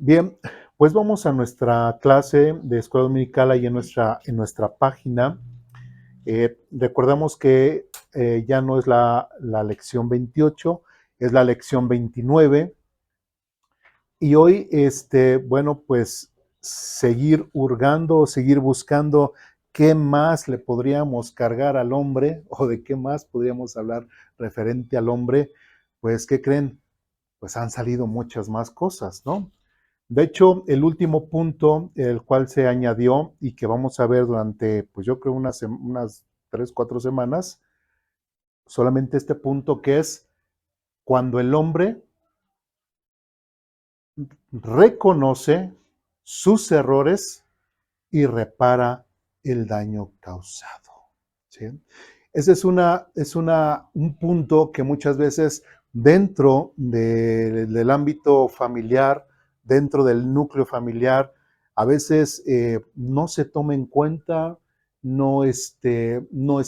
Bien, pues vamos a nuestra clase de escuela dominical ahí en nuestra página. Recordamos que ya no es la lección 28, es la lección 29. Y hoy, bueno, pues seguir hurgando, seguir buscando qué más le podríamos cargar al hombre o de qué más podríamos hablar referente al hombre. Pues, ¿qué creen? Pues han salido muchas más cosas, ¿no? De hecho, el último punto, el cual se añadió y que vamos a ver durante, pues yo creo unas 3, 4 semanas, solamente este punto que es cuando el hombre reconoce sus errores y repara el daño causado. ¿Sí? Ese un punto que muchas veces dentro del ámbito familiar, dentro del núcleo familiar, a veces no se toma en cuenta, no es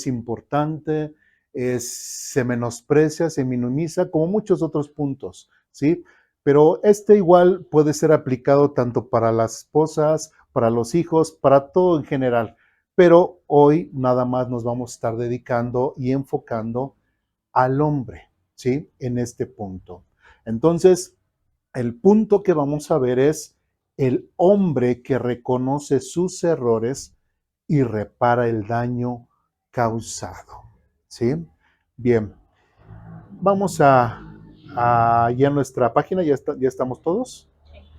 importante, se menosprecia, se minimiza, como muchos otros puntos, ¿sí? Pero igual puede ser aplicado tanto para las esposas, para los hijos, para todo en general. Pero hoy nada más nos vamos a estar dedicando y enfocando al hombre, ¿sí? En este punto. Entonces, el punto que vamos a ver es el hombre que reconoce sus errores y repara el daño causado, ¿sí? Bien, vamos ya en nuestra página, ya estamos todos,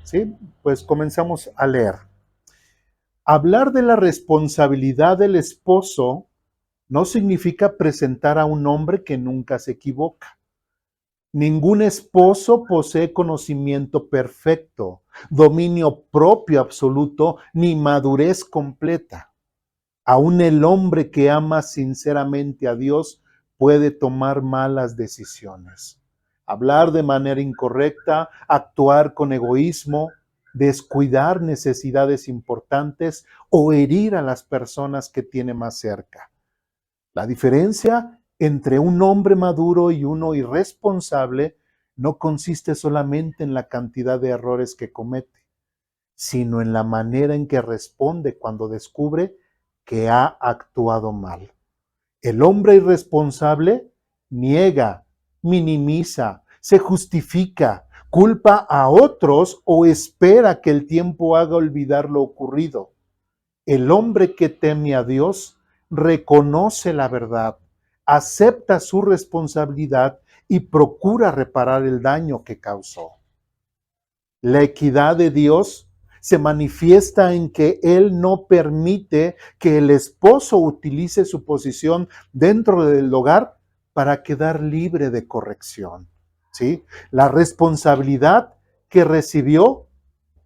¿sí? Pues comenzamos a leer. Hablar de la responsabilidad del esposo no significa presentar a un hombre que nunca se equivoca. Ningún esposo posee conocimiento perfecto, dominio propio absoluto, ni madurez completa. Aún el hombre que ama sinceramente a Dios puede tomar malas decisiones. Hablar de manera incorrecta, actuar con egoísmo, descuidar necesidades importantes o herir a las personas que tiene más cerca. La diferencia entre un hombre maduro y uno irresponsable no consiste solamente en la cantidad de errores que comete, sino en la manera en que responde cuando descubre que ha actuado mal. El hombre irresponsable niega, minimiza, se justifica, culpa a otros o espera que el tiempo haga olvidar lo ocurrido. El hombre que teme a Dios reconoce la verdad, acepta su responsabilidad y procura reparar el daño que causó. La equidad de Dios se manifiesta en que Él no permite que el esposo utilice su posición dentro del hogar para quedar libre de corrección, ¿sí? La responsabilidad que recibió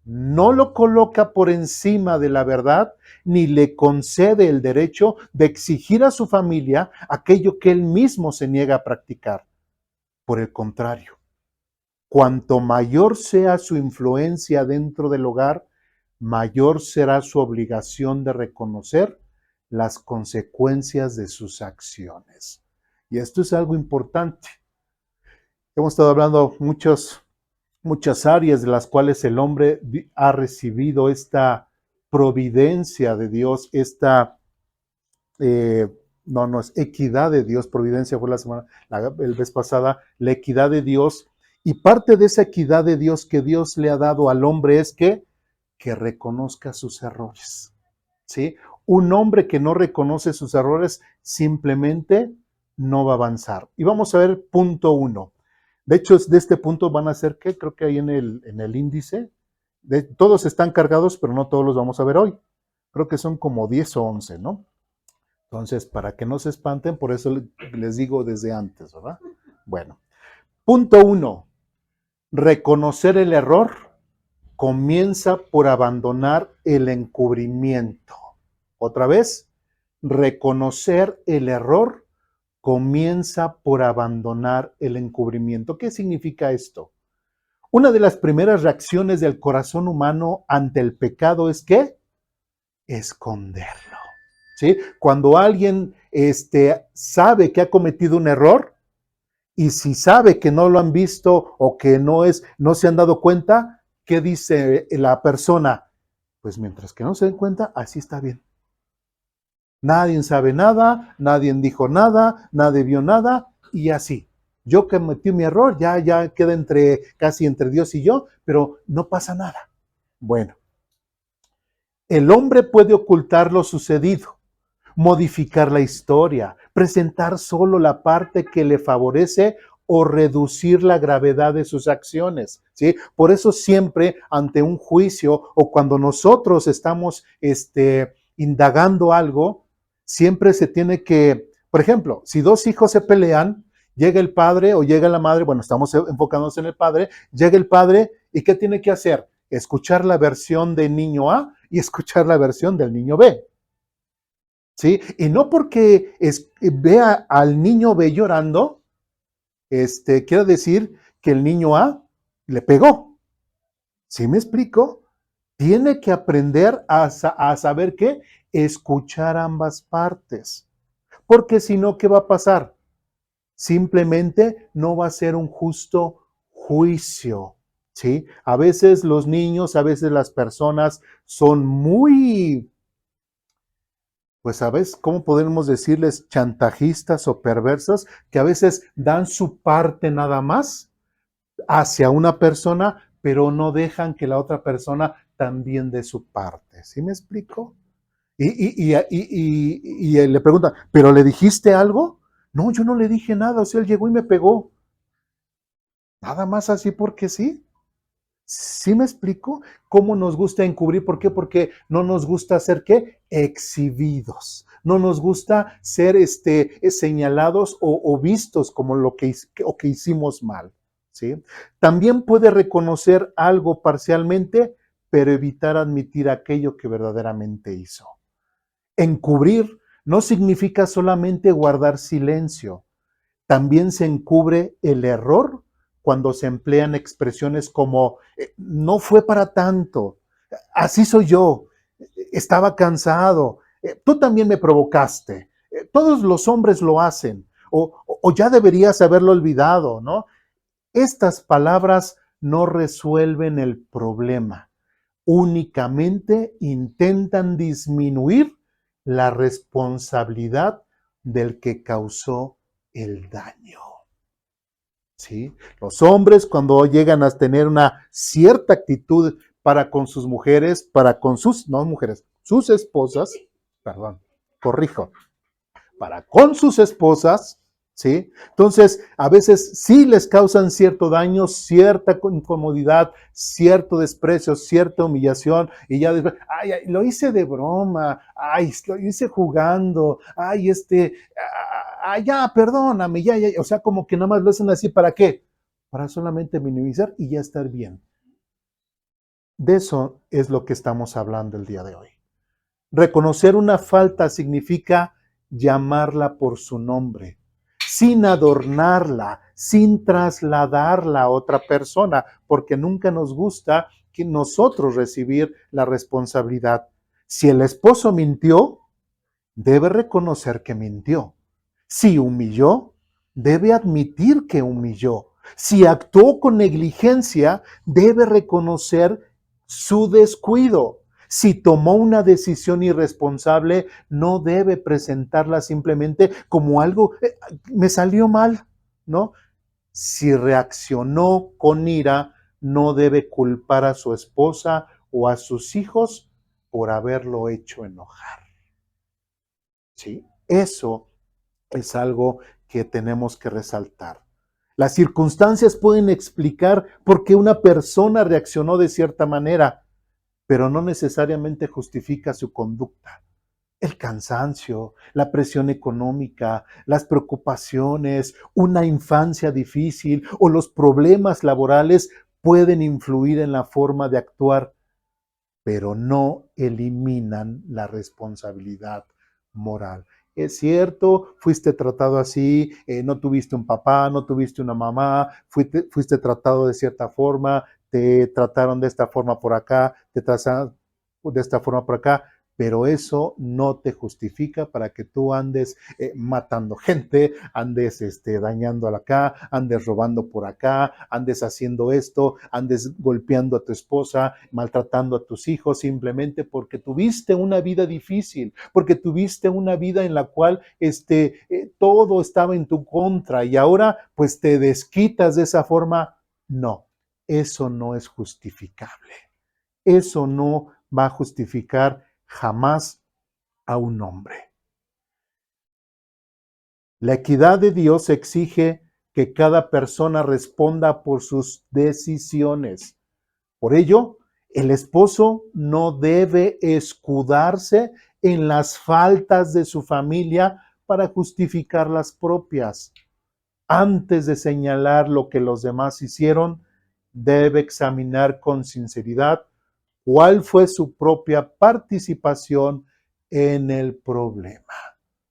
no lo coloca por encima de la verdad, ni le concede el derecho de exigir a su familia aquello que él mismo se niega a practicar. Por el contrario, cuanto mayor sea su influencia dentro del hogar, mayor será su obligación de reconocer las consecuencias de sus acciones. Y esto es algo importante. Hemos estado hablando muchas áreas de las cuales el hombre ha recibido esta providencia de Dios, no es equidad de Dios, providencia fue el vez pasada, la equidad de Dios, y parte de esa equidad de Dios que Dios le ha dado al hombre es que reconozca sus errores, ¿sí? Un hombre que no reconoce sus errores simplemente no va a avanzar. Y vamos a ver punto 1. De hecho, de este punto van a ser que creo que ahí en el índice, todos están cargados, pero no todos los vamos a ver hoy. Creo que son como 10 o 11, ¿no? Entonces, para que no se espanten, por eso les digo desde antes, ¿verdad? Bueno, punto 1. Reconocer el error comienza por abandonar el encubrimiento. Otra vez, reconocer el error comienza por abandonar el encubrimiento. ¿Qué significa esto? Una de las primeras reacciones del corazón humano ante el pecado es ¿qué? Esconderlo, ¿sí? Cuando alguien sabe que ha cometido un error y si sabe que no lo han visto o que no se han dado cuenta, ¿qué dice la persona? Pues mientras que no se den cuenta, así está bien. Nadie sabe nada, nadie dijo nada, nadie vio nada y así. Yo cometí mi error, ya queda casi entre Dios y yo, pero no pasa nada. Bueno, el hombre puede ocultar lo sucedido, modificar la historia, presentar solo la parte que le favorece o reducir la gravedad de sus acciones, ¿sí? Por eso siempre ante un juicio o cuando nosotros estamos indagando algo, siempre se tiene que, por ejemplo, si dos hijos se pelean, llega el padre o llega la madre, bueno, estamos enfocándonos en el padre, llega el padre y ¿qué tiene que hacer? Escuchar la versión del niño A y escuchar la versión del niño B. ¿Sí? Y no porque vea al niño B llorando, quiere decir que el niño A le pegó. ¿Sí me explico? Tiene que aprender a saber qué, escuchar ambas partes. Porque si no, ¿qué va a pasar? Simplemente no va a ser un justo juicio. ¿Sí? A veces los niños, a veces las personas son muy, pues sabes, ¿cómo podemos decirles chantajistas o perversas que a veces dan su parte nada más hacia una persona, pero no dejan que la otra persona también dé su parte? ¿Sí me explico? Y él le pregunta, ¿pero le dijiste algo? No, yo no le dije nada, o sea, él llegó y me pegó. Nada más así porque sí. ¿Sí me explico? ¿Cómo nos gusta encubrir? ¿Por qué? Porque no nos gusta ser, ¿qué? Exhibidos. No nos gusta ser señalados o vistos como lo que hicimos mal. ¿Sí? También puede reconocer algo parcialmente, pero evitar admitir aquello que verdaderamente hizo. Encubrir no significa solamente guardar silencio. También se encubre el error cuando se emplean expresiones como no fue para tanto, así soy yo, estaba cansado, tú también me provocaste, todos los hombres lo hacen, o ya deberías haberlo olvidado, ¿no? Estas palabras no resuelven el problema, únicamente intentan disminuir la responsabilidad del que causó el daño. ¿Sí? Los hombres cuando llegan a tener una cierta actitud para con sus mujeres, para con sus, no mujeres, sus esposas, perdón, corrijo, para con sus esposas, ¿sí? Entonces, a veces sí les causan cierto daño, cierta incomodidad, cierto desprecio, cierta humillación, y ya después, ay, lo hice de broma, ay, lo hice jugando, ay, ya, perdóname, ya, o sea, como que nada más lo hacen así, ¿para qué? Para solamente minimizar y ya estar bien. De eso es lo que estamos hablando el día de hoy. Reconocer una falta significa llamarla por su nombre, sin adornarla, sin trasladarla a otra persona, porque nunca nos gusta que nosotros recibir la responsabilidad. Si el esposo mintió, debe reconocer que mintió. Si humilló, debe admitir que humilló. Si actuó con negligencia, debe reconocer su descuido. Si tomó una decisión irresponsable, no debe presentarla simplemente como algo, me salió mal, ¿no? Si reaccionó con ira, no debe culpar a su esposa o a sus hijos por haberlo hecho enojar. ¿Sí? Eso es algo que tenemos que resaltar. Las circunstancias pueden explicar por qué una persona reaccionó de cierta manera, pero no necesariamente justifica su conducta. El cansancio, la presión económica, las preocupaciones, una infancia difícil o los problemas laborales pueden influir en la forma de actuar, pero no eliminan la responsabilidad moral. Es cierto, fuiste tratado así, no tuviste un papá, no tuviste una mamá, fuiste tratado de cierta forma, te trataron de esta forma por acá, te trataron de esta forma por acá, pero eso no te justifica para que tú andes matando gente, andes dañando acá, andes robando por acá, andes haciendo esto, andes golpeando a tu esposa, maltratando a tus hijos, simplemente porque tuviste una vida difícil, porque tuviste una vida en la cual todo estaba en tu contra y ahora pues te desquitas de esa forma. No, eso no es justificable. Eso no va a justificar jamás a un hombre. La equidad de Dios exige que cada persona responda por sus decisiones. Por ello, el esposo no debe escudarse en las faltas de su familia para justificar las propias. Antes de señalar lo que los demás hicieron, debe examinar con sinceridad cuál fue su propia participación en el problema.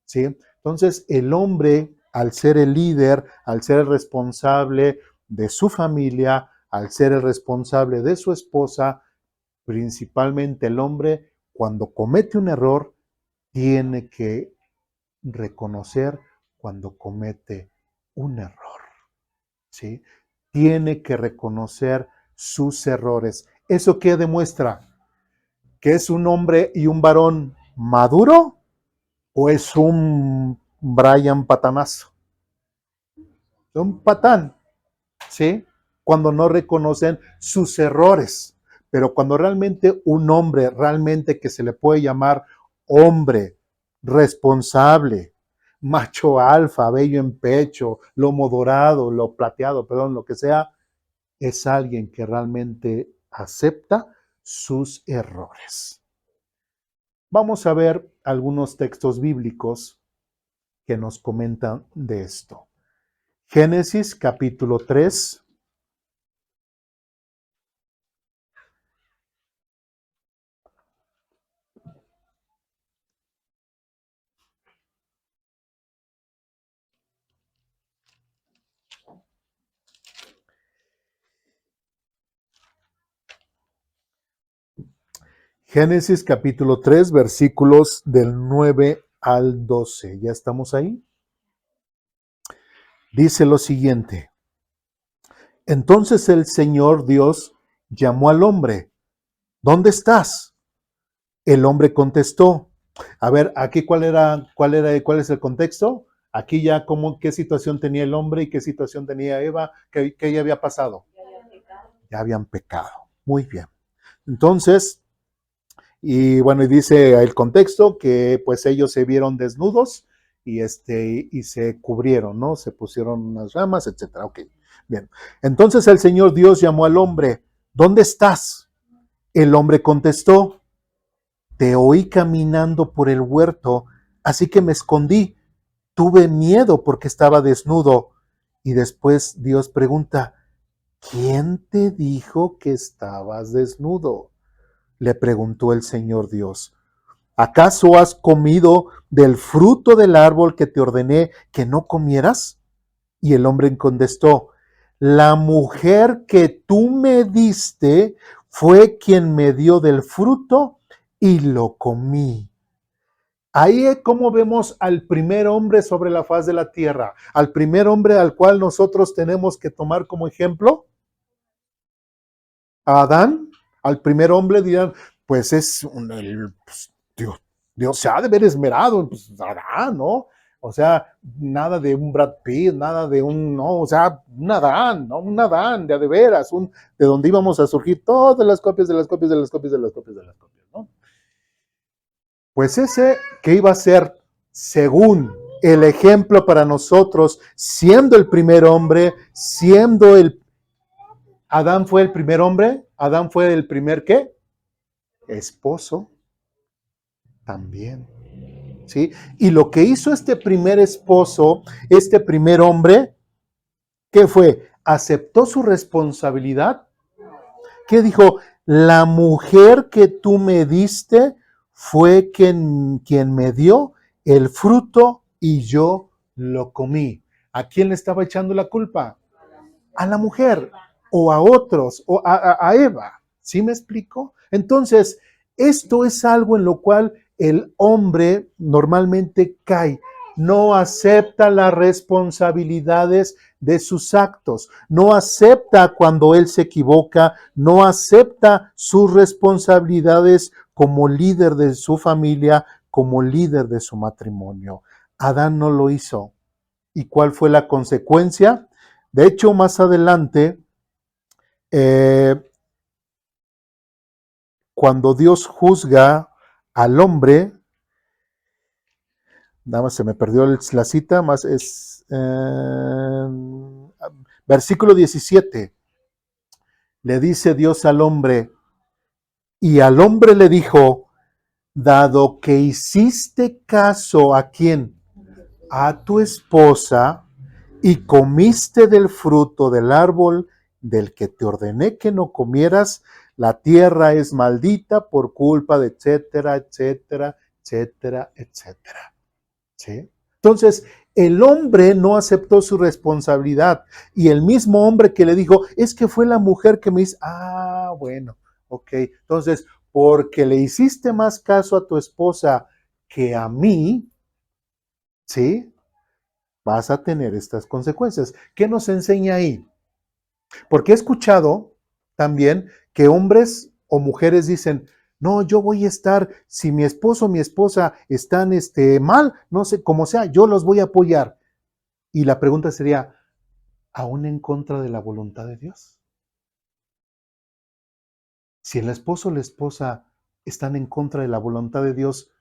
¿Sí? Entonces, el hombre, al ser el líder, al ser el responsable de su familia, al ser el responsable de su esposa, principalmente el hombre, cuando comete un error, tiene que reconocer cuando comete un error. ¿Sí? Tiene que reconocer sus errores. ¿Eso qué demuestra? ¿Que es un hombre y un varón maduro o es un Brian patanazo? Un patán, ¿sí? Cuando no reconocen sus errores. Pero cuando realmente un hombre, realmente que se le puede llamar hombre, responsable, macho alfa, bello en pecho, lomo dorado, lo plateado, perdón, lo que sea, es alguien que realmente acepta sus errores. Vamos a ver algunos textos bíblicos que nos comentan de esto. Génesis capítulo 3. Génesis capítulo 3, versículos del 9 al 12. ¿Ya estamos ahí? Dice lo siguiente. Entonces el Señor Dios llamó al hombre. ¿Dónde estás? El hombre contestó. A ver, aquí cuál es el contexto? Aquí ya qué situación tenía el hombre y qué situación tenía Eva, qué ya había pasado. Ya habían pecado. Muy bien. Entonces, y bueno, y dice el contexto que pues ellos se vieron desnudos y se cubrieron, ¿no? Se pusieron unas ramas, etcétera. Ok, bien. Entonces el Señor Dios llamó al hombre, ¿dónde estás? El hombre contestó, te oí caminando por el huerto, así que me escondí. Tuve miedo porque estaba desnudo. Y después Dios pregunta, ¿quién te dijo que estabas desnudo? Le preguntó el Señor Dios. ¿Acaso has comido del fruto del árbol que te ordené que no comieras? Y el hombre contestó, la mujer que tú me diste fue quien me dio del fruto y lo comí. Ahí es como vemos al primer hombre sobre la faz de la tierra, al primer hombre al cual nosotros tenemos que tomar como ejemplo, a Adán, al primer hombre dirán, pues Dios se ha de ver esmerado, pues Adán, ¿no? O sea, nada de un Brad Pitt, nada de no, o sea, un Adán, ¿no? Un Adán, de veras, de donde íbamos a surgir todas las copias de las copias de las copias de las copias de las copias, ¿no? Pues ese que iba a ser, según el ejemplo para nosotros, siendo el primer hombre, Adán fue el primer hombre, Adán fue el primer ¿qué? Esposo también, ¿sí? Y lo que hizo este primer esposo, este primer hombre, ¿qué fue? Aceptó su responsabilidad. ¿Qué dijo? La mujer que tú me diste fue quien me dio el fruto y yo lo comí. ¿A quién le estaba echando la culpa? A la mujer o a otros o a Eva. ¿Sí me explico? Entonces, Esto es algo en lo cual el hombre normalmente cae. No acepta las responsabilidades de sus actos, no acepta cuando él se equivoca, no acepta sus responsabilidades como líder de su familia, como líder de su matrimonio. Adán no lo hizo. ¿Y cuál fue la consecuencia? De hecho, más adelante, eh, cuando Dios juzga al hombre, nada más se me perdió la cita, más es versículo 17, le dice Dios al hombre, y al hombre le dijo, dado que hiciste caso a quién, a tu esposa, y comiste del fruto del árbol del que te ordené que no comieras, la tierra es maldita por culpa de etcétera, etcétera, etcétera, etcétera. ¿Sí? Entonces, el hombre no aceptó su responsabilidad y el mismo hombre que le dijo, es que fue la mujer que me hizo, bueno, ok, entonces, porque le hiciste más caso a tu esposa que a mí, ¿sí? Vas a tener estas consecuencias. ¿Qué nos enseña ahí? Porque he escuchado también que hombres o mujeres dicen, no, yo voy a estar, si mi esposo o mi esposa están mal, no sé, como sea, yo los voy a apoyar. Y la pregunta sería, ¿aún en contra de la voluntad de Dios? Si el esposo o la esposa están en contra de la voluntad de Dios,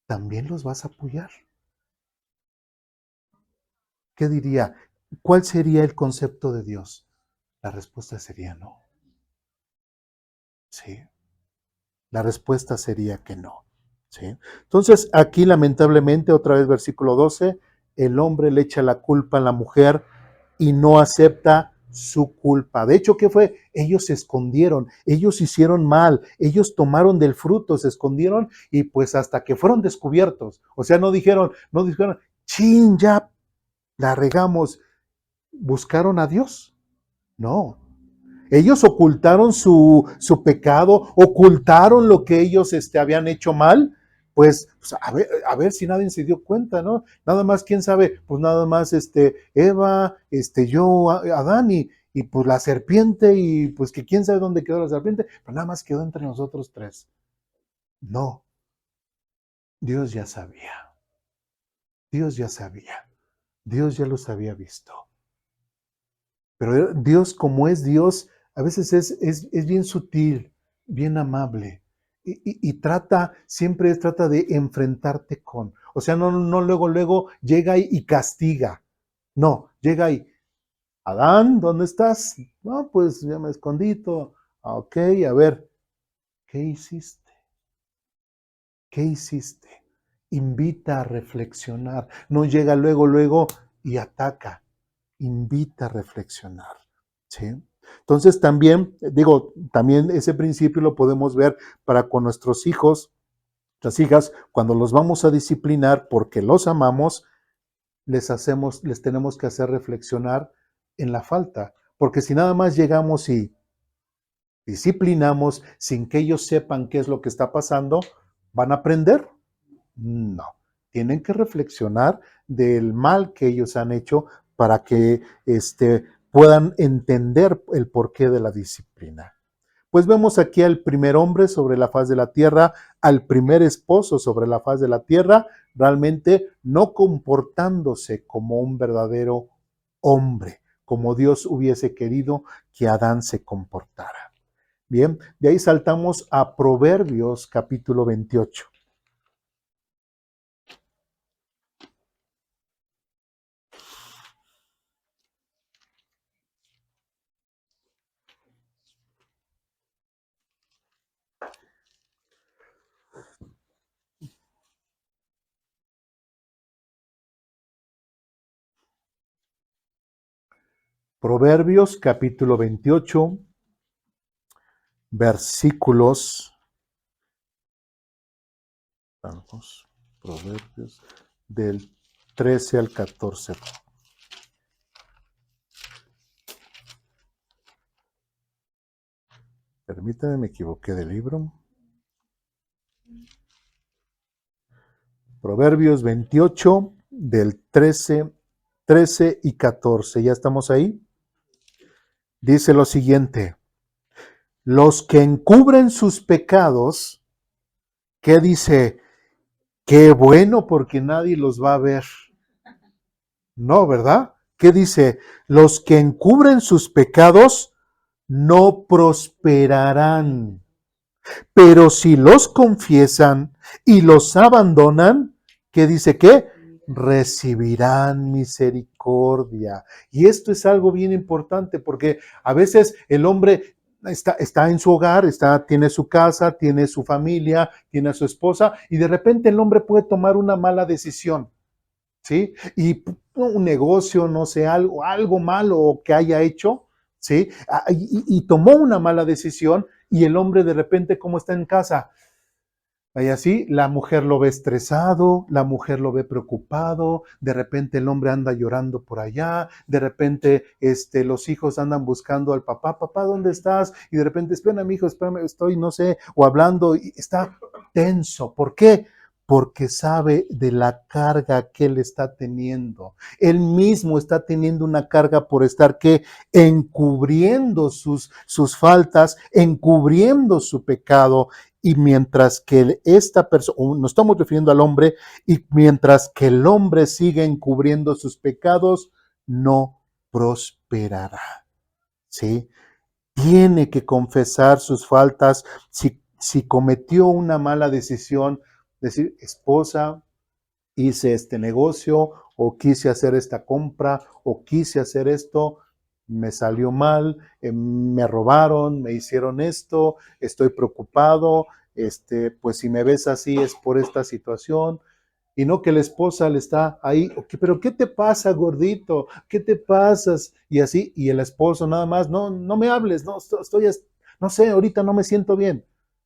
¿también los vas a apoyar? ¿Qué diría? ¿Cuál sería el concepto de Dios? La respuesta sería no. Sí. La respuesta sería que no. ¿Sí? Entonces, aquí lamentablemente, otra vez versículo 12, el hombre le echa la culpa a la mujer y no acepta su culpa. De hecho, ¿qué fue? Ellos se escondieron, ellos hicieron mal, ellos tomaron del fruto, se escondieron y pues hasta que fueron descubiertos. O sea, no dijeron, chin, ya la regamos, buscaron a Dios. No, ellos ocultaron su pecado, ocultaron lo que ellos habían hecho mal, pues a ver si nadie se dio cuenta, ¿no? Nada más, ¿quién sabe? Pues nada más Eva, yo, Adán y pues la serpiente y pues que quién sabe dónde quedó la serpiente, pero nada más quedó entre nosotros tres. No, Dios ya sabía, Dios ya sabía, Dios ya los había visto. Pero Dios, como es Dios, a veces es bien sutil, bien amable. Y siempre trata de enfrentarte con. O sea, no luego llega y castiga. No, llega y, Adán, ¿dónde estás? No, pues ya me escondí todo. Ok, a ver, ¿qué hiciste? ¿Qué hiciste? Invita a reflexionar. No llega luego y ataca. Invita a reflexionar. ¿Sí? Entonces también, también ese principio lo podemos ver para con nuestros hijos, las hijas, cuando los vamos a disciplinar porque los amamos, les tenemos que hacer reflexionar en la falta. Porque si nada más llegamos y disciplinamos sin que ellos sepan qué es lo que está pasando, ¿van a aprender? No. Tienen que reflexionar del mal que ellos han hecho para que puedan entender el porqué de la disciplina. Pues vemos aquí al primer hombre sobre la faz de la tierra, al primer esposo sobre la faz de la tierra, realmente no comportándose como un verdadero hombre, como Dios hubiese querido que Adán se comportara. Bien, de ahí saltamos a Proverbios capítulo 28. Proverbios capítulo 28, versículos, vamos, Proverbios del 13 al 14. Permítame, me equivoqué de libro. Proverbios 28 del 13 y 14. ¿Ya estamos ahí? Dice lo siguiente. Los que encubren sus pecados, ¿qué dice? Qué bueno porque nadie los va a ver. No, ¿verdad? ¿Qué dice? Los que encubren sus pecados no prosperarán. Pero si los confiesan y los abandonan, ¿qué dice qué? Recibirán misericordia. Y esto es algo bien importante porque a veces el hombre está en su hogar, tiene su casa, tiene su familia, tiene a su esposa y de repente el hombre puede tomar una mala decisión. ¿Sí? Y un negocio, no sé, algo malo que haya hecho, ¿sí? Y tomó una mala decisión y el hombre de repente, como está en casa, y así, la mujer lo ve estresado, la mujer lo ve preocupado, de repente el hombre anda llorando por allá, de repente los hijos andan buscando al papá, papá, ¿dónde estás? Y de repente, espérame, hijo, espérame, estoy, no sé, o hablando, y está tenso. ¿Por qué? Porque sabe de la carga que él está teniendo. Él mismo está teniendo una carga por estar que encubriendo sus faltas, encubriendo su pecado. Y mientras que esta persona, nos estamos refiriendo al hombre, y mientras que el hombre sigue encubriendo sus pecados, no prosperará. ¿Sí? Tiene que confesar sus faltas. Si cometió una mala decisión, decir, esposa, hice este negocio, o quise hacer esta compra, o quise hacer esto, me salió mal, me robaron, me hicieron esto, estoy preocupado, pues si me ves así es por esta situación. Y no que la esposa le está ahí, okay, pero ¿qué te pasa, gordito? ¿Qué te pasas? Y así, y el esposo nada más, no me hables, no sé, ahorita no me siento bien,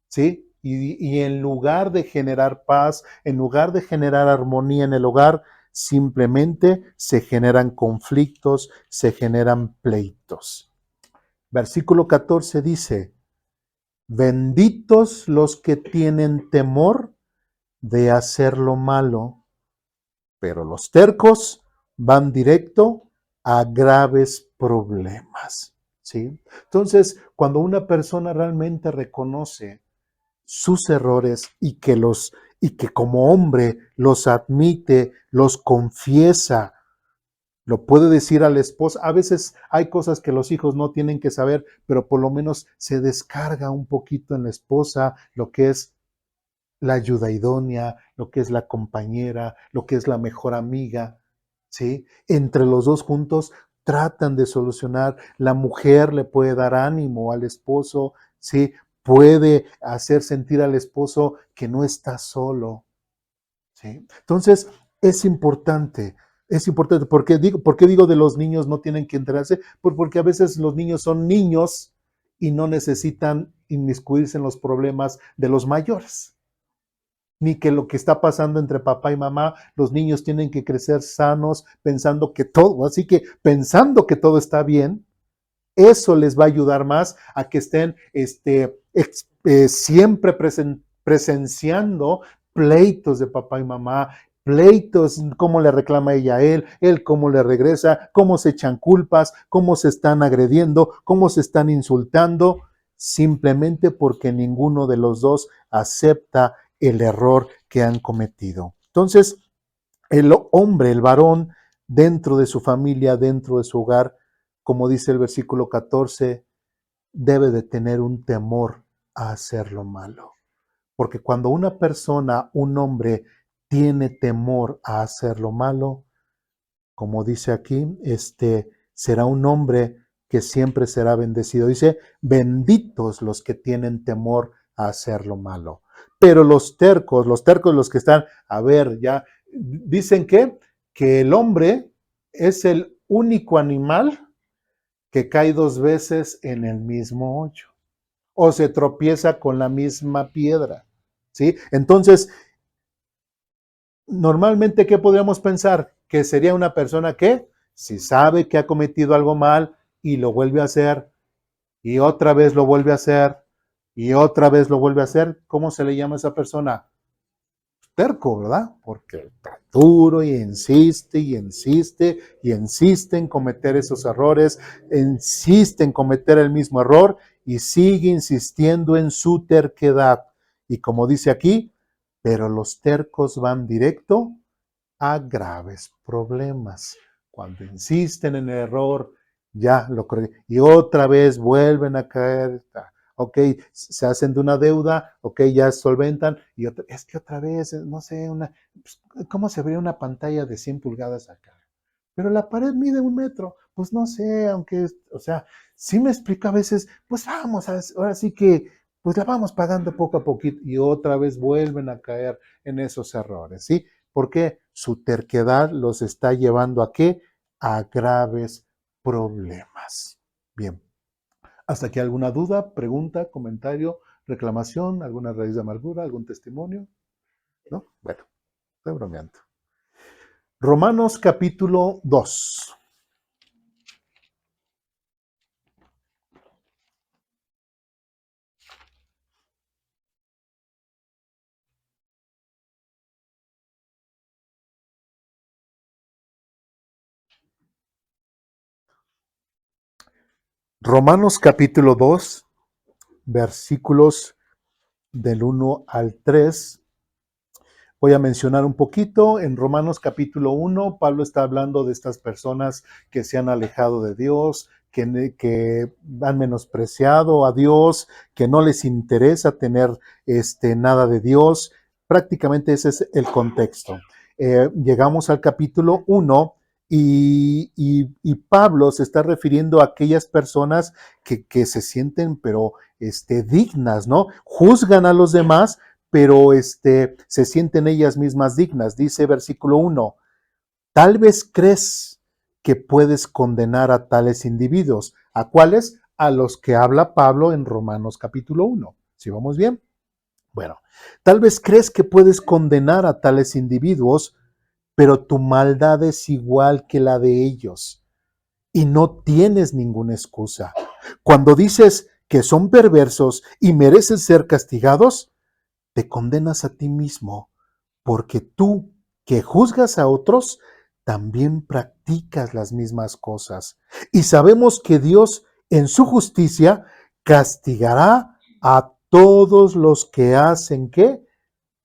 ¿sí? Y en lugar de generar paz, en lugar de generar armonía en el hogar, simplemente se generan conflictos, se generan pleitos. Versículo 14 dice, benditos los que tienen temor de hacer lo malo, pero los tercos van directo a graves problemas, ¿sí? Entonces, cuando una persona realmente reconoce sus errores y que como hombre los admite, los confiesa, lo puede decir a la esposa. A veces hay cosas que los hijos no tienen que saber, pero por lo menos se descarga un poquito en la esposa lo que es la ayuda idónea, lo que es la compañera, lo que es la mejor amiga, ¿sí? Entre los dos juntos tratan de solucionar. La mujer le puede dar ánimo al esposo, ¿sí? Puede hacer sentir al esposo que no está solo, ¿sí? Entonces, es importante. ¿Por qué digo de los niños no tienen que enterarse? Porque a veces los niños son niños y no necesitan inmiscuirse en los problemas de los mayores, ni que lo que está pasando entre papá y mamá, los niños tienen que crecer sanos, pensando que todo está bien. Eso les va a ayudar más a que estén siempre presenciando pleitos de papá y mamá, pleitos, cómo le reclama ella a él cómo le regresa, cómo se echan culpas, cómo se están agrediendo, cómo se están insultando, simplemente porque ninguno de los dos acepta el error que han cometido. Entonces, el hombre, el varón, dentro de su familia, dentro de su hogar, como dice el versículo 14, debe de tener un temor a hacer lo malo. Porque cuando una persona, un hombre, tiene temor a hacer lo malo, como dice aquí, será un hombre que siempre será bendecido. Dice, benditos los que tienen temor a hacer lo malo. Pero los tercos, los que están, a ver, ya, dicen que el hombre es el único animal que cae dos veces en el mismo hoyo o se tropieza con la misma piedra, ¿sí? Entonces, normalmente, ¿qué podríamos pensar? Que sería una persona que, si sabe que ha cometido algo mal y lo vuelve a hacer, y otra vez lo vuelve a hacer, y otra vez lo vuelve a hacer, ¿cómo se le llama a esa persona? Terco, ¿verdad? Porque está duro y insiste y insiste y insiste en cometer esos errores, insiste en cometer el mismo error y sigue insistiendo en su terquedad. Y como dice aquí, pero los tercos van directo a graves problemas. Cuando insisten en el error, ya lo creen. Y otra vez vuelven a caer. Ok, se hacen de una deuda, ok, ya solventan. Y otra, es que otra vez, no sé, pues, ¿cómo se vería una pantalla de 100 pulgadas acá? Pero la pared mide 1 metro. Pues no sé, aunque, o sea, sí me explica a veces, pues vamos, ahora sí que, pues la vamos pagando poco a poquito y otra vez vuelven a caer en esos errores, ¿sí? Porque su terquedad los está llevando a qué? A graves problemas. Bien. ¿Hasta aquí alguna duda, pregunta, comentario, reclamación, alguna raíz de amargura, algún testimonio? ¿No? Bueno, estoy bromeando. Romanos capítulo 2. Romanos capítulo 2, versículos del 1 al 3. Voy a mencionar un poquito. En Romanos capítulo 1, Pablo está hablando de estas personas que se han alejado de Dios, que han menospreciado a Dios, que no les interesa tener nada de Dios. Prácticamente ese es el contexto. Llegamos al capítulo 1 y Pablo se está refiriendo a aquellas personas que se sienten pero dignas, ¿no? Juzgan a los demás, pero se sienten ellas mismas dignas. Dice versículo 1, tal vez crees que puedes condenar a tales individuos. ¿A cuáles? A los que habla Pablo en Romanos capítulo 1. ¿Sí vamos bien? Bueno, tal vez crees que puedes condenar a tales individuos, pero tu maldad es igual que la de ellos y no tienes ninguna excusa. Cuando dices que son perversos y merecen ser castigados, te condenas a ti mismo, porque tú que juzgas a otros, también practicas las mismas cosas. Y sabemos que Dios en su justicia castigará a todos los que hacen ¿qué?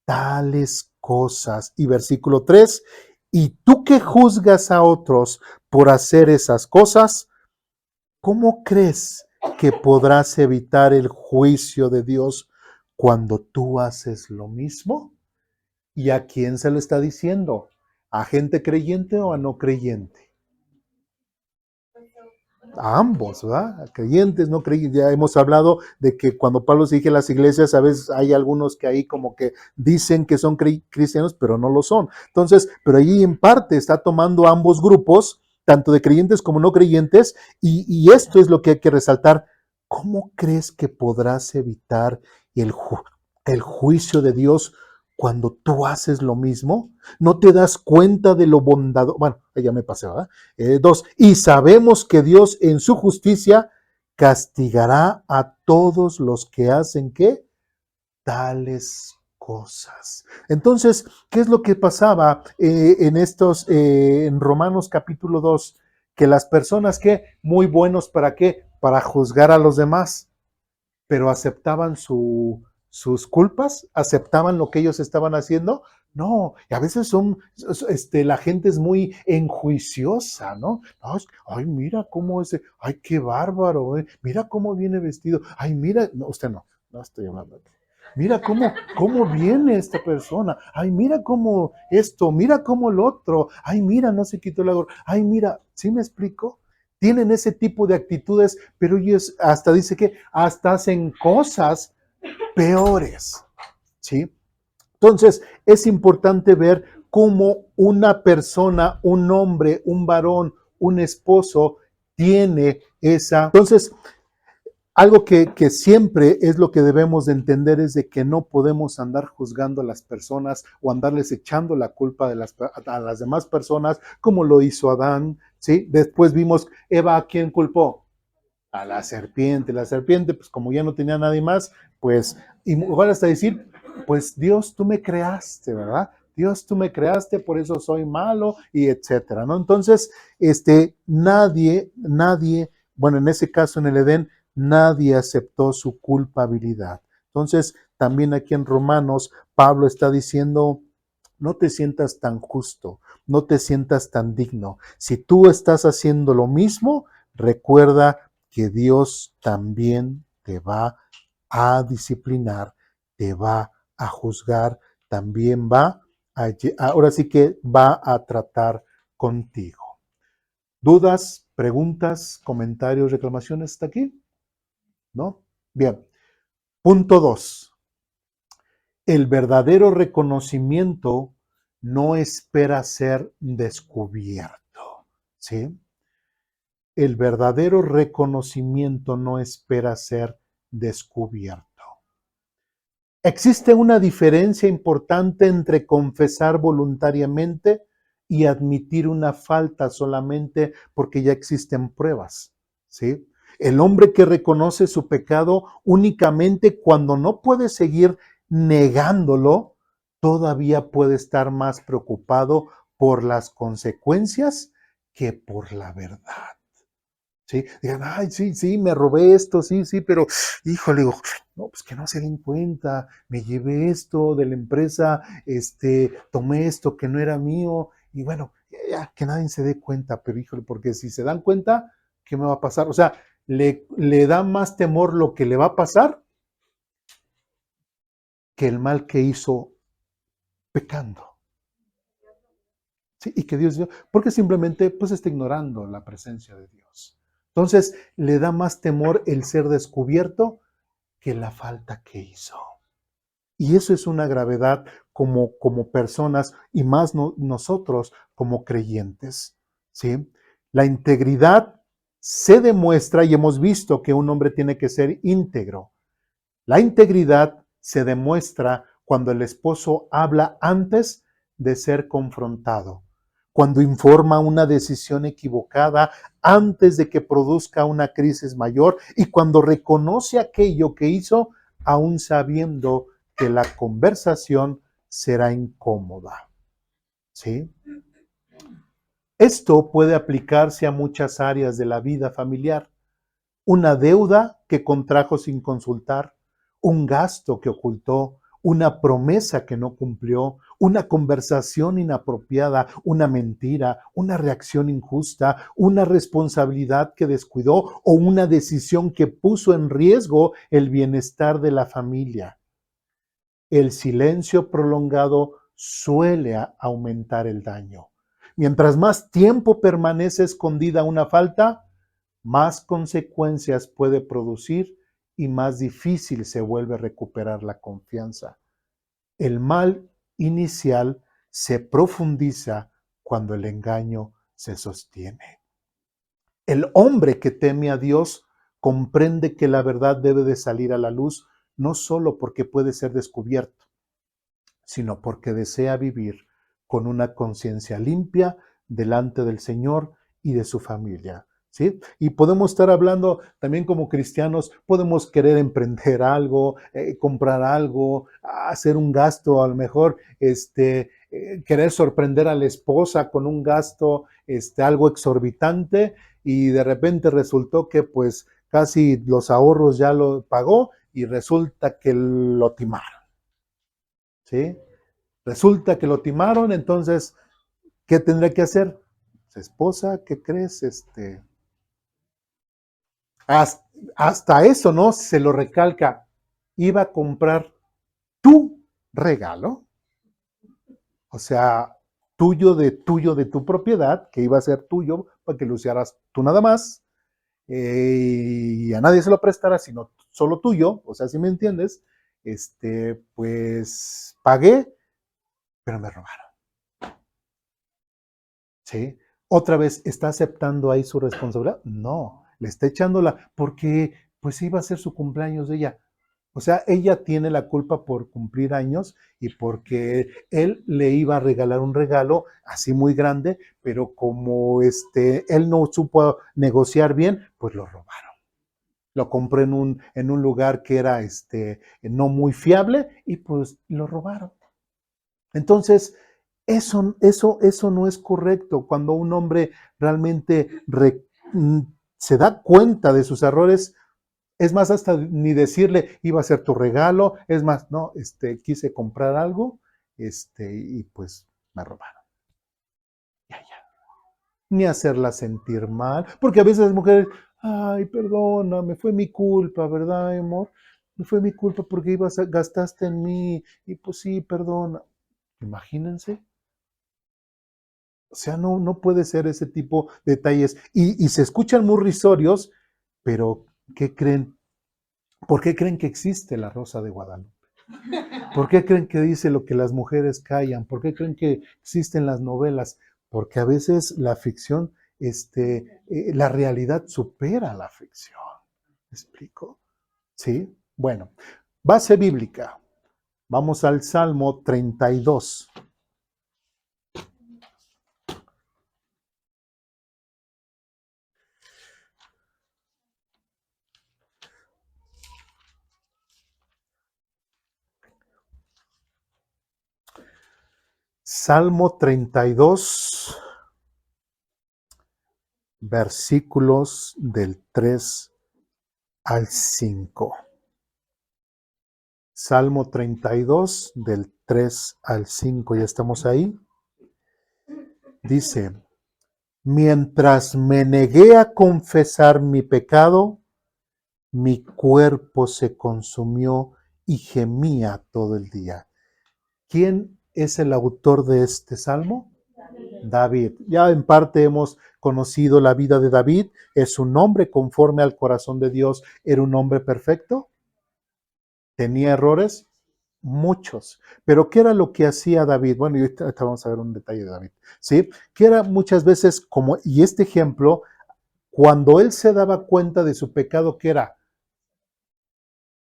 Tales cosas. Y versículo 3, y tú que juzgas a otros por hacer esas cosas, ¿cómo crees que podrás evitar el juicio de Dios cuando tú haces lo mismo? ¿Y a quién se lo está diciendo? ¿A gente creyente o a no creyente? A ambos, ¿verdad? A creyentes, no creyentes. Ya hemos hablado de que cuando Pablo se dirige a las iglesias, a veces hay algunos que ahí como que dicen que son cristianos, pero no lo son. Entonces, pero ahí en parte está tomando ambos grupos, tanto de creyentes como no creyentes, y esto es lo que hay que resaltar. ¿Cómo crees que podrás evitar el juicio de Dios cuando tú haces lo mismo? ¿No te das cuenta de lo bondadoso? Bueno, ya me pasé, ¿verdad? 2, y sabemos que Dios en su justicia castigará a todos los que hacen ¿qué? Tales cosas. Entonces, ¿qué es lo que pasaba en Romanos capítulo 2? Que las personas que muy buenos para qué? Para juzgar a los demás, pero aceptaban sus culpas, aceptaban lo que ellos estaban haciendo. No, y a veces la gente es muy enjuiciosa, ¿no? Ay, mira cómo ese, ay, qué bárbaro, mira cómo viene vestido, ay, mira, no, usted no, no estoy hablando. Mira cómo viene esta persona, ay, mira cómo esto, mira cómo el otro, ay, mira, no se quitó la gorra, ay, mira, ¿sí me explico? Tienen ese tipo de actitudes, pero ellos hasta dice que hasta hacen cosas peores, ¿sí? Entonces, es importante ver cómo una persona, un hombre, un varón, un esposo tiene esa. Entonces, algo que siempre es lo que debemos de entender es de que no podemos andar juzgando a las personas o andarles echando la culpa a las demás personas como lo hizo Adán, ¿sí? Después vimos Eva, ¿a quién culpó? A la serpiente. La serpiente, pues como ya no tenía nadie más, pues, igual hasta decir, pues Dios, tú me creaste, ¿verdad? Dios, tú me creaste, por eso soy malo, y etcétera, ¿no? Entonces, nadie, bueno, en ese caso en el Edén, nadie aceptó su culpabilidad. Entonces, también aquí en Romanos, Pablo está diciendo, no te sientas tan justo, no te sientas tan digno. Si tú estás haciendo lo mismo, recuerda que Dios también te va a disciplinar, te va a juzgar, también ahora sí que va a tratar contigo. ¿Dudas, preguntas, comentarios, reclamaciones hasta aquí? ¿No? Bien. Punto 2. El verdadero reconocimiento no espera ser descubierto, ¿sí? El verdadero reconocimiento no espera ser descubierto. Existe una diferencia importante entre confesar voluntariamente y admitir una falta solamente porque ya existen pruebas, ¿sí? El hombre que reconoce su pecado únicamente cuando no puede seguir negándolo, todavía puede estar más preocupado por las consecuencias que por la verdad. ¿Sí? Digan, ay, sí, sí, me robé esto, sí, sí, pero, híjole, digo, no, pues que no se den cuenta, me llevé esto de la empresa, tomé esto que no era mío, y bueno, ya, que nadie se dé cuenta, pero híjole, porque si se dan cuenta, ¿qué me va a pasar? O sea, le da más temor lo que le va a pasar que el mal que hizo pecando. ¿Sí? Y que Dios dio, porque simplemente pues está ignorando la presencia de Dios. Entonces, le da más temor el ser descubierto que la falta que hizo. Y eso es una gravedad como personas y más nosotros como creyentes. ¿Sí? La integridad se demuestra y hemos visto que un hombre tiene que ser íntegro. La integridad se demuestra cuando el esposo habla antes de ser confrontado, cuando informa una decisión equivocada antes de que produzca una crisis mayor y cuando reconoce aquello que hizo aún sabiendo que la conversación será incómoda. ¿Sí? Esto puede aplicarse a muchas áreas de la vida familiar. Una deuda que contrajo sin consultar, un gasto que ocultó, una promesa que no cumplió, una conversación inapropiada, una mentira, una reacción injusta, una responsabilidad que descuidó o una decisión que puso en riesgo el bienestar de la familia. El silencio prolongado suele aumentar el daño. Mientras más tiempo permanece escondida una falta, más consecuencias puede producir y más difícil se vuelve recuperar la confianza. El mal inicial se profundiza cuando el engaño se sostiene. El hombre que teme a Dios comprende que la verdad debe de salir a la luz, no solo porque puede ser descubierto, sino porque desea vivir con una conciencia limpia delante del Señor y de su familia. ¿Sí? Y podemos estar hablando también como cristianos, podemos querer emprender algo, comprar algo, hacer un gasto, a lo mejor querer sorprender a la esposa con un gasto algo exorbitante y de repente resultó que pues casi los ahorros ya lo pagó y resulta que lo timaron. ¿Sí? Resulta que lo timaron, entonces, ¿qué tendrá que hacer? Su esposa, ¿qué crees? Hasta eso, ¿no? Se lo recalca. Iba a comprar tu regalo, o sea, tuyo de tu propiedad, que iba a ser tuyo para que lo usaras tú nada más, y a nadie se lo prestara, sino solo tuyo, o sea, si me entiendes, pues pagué, pero me robaron. ¿Sí? Otra vez, ¿está aceptando ahí su responsabilidad? No, le está echándola porque pues iba a ser su cumpleaños de ella. O sea, ella tiene la culpa por cumplir años y porque él le iba a regalar un regalo así muy grande, pero como él no supo negociar bien, pues lo robaron. Lo compré en un lugar que era no muy fiable y pues lo robaron. Entonces, eso no es correcto. Cuando un hombre realmente se da cuenta de sus errores, es más, hasta ni decirle, iba a ser tu regalo, es más, no, quise comprar algo, y pues me robaron. Ya, ya. Ni hacerla sentir mal, porque a veces las mujeres, ay, perdóname, fue mi culpa, ¿verdad, amor? Fue mi culpa porque gastaste en mí, y pues sí, perdona. Imagínense. O sea, no puede ser ese tipo de detalles. Y se escuchan muy risorios, pero ¿qué creen? ¿Por qué creen que existe la Rosa de Guadalupe? ¿Por qué creen que dice lo que las mujeres callan? ¿Por qué creen que existen las novelas? Porque a veces la ficción, la realidad supera la ficción. ¿Me explico? ¿Sí? Bueno, base bíblica. Vamos al Salmo 32. Salmo 32, versículos del 3 al 5. Salmo 32, del 3 al 5. ¿Ya estamos ahí? Dice, mientras me negué a confesar mi pecado, mi cuerpo se consumió y gemía todo el día. ¿Quién es el autor de este salmo? David. Ya en parte hemos conocido la vida de David. Es un hombre conforme al corazón de Dios. ¿Era un hombre perfecto? ¿Tenía errores? Muchos. Pero ¿qué era lo que hacía David? Bueno, y ahorita vamos a ver un detalle de David. ¿Sí? Que era muchas veces como, y este ejemplo, cuando él se daba cuenta de su pecado, ¿qué era?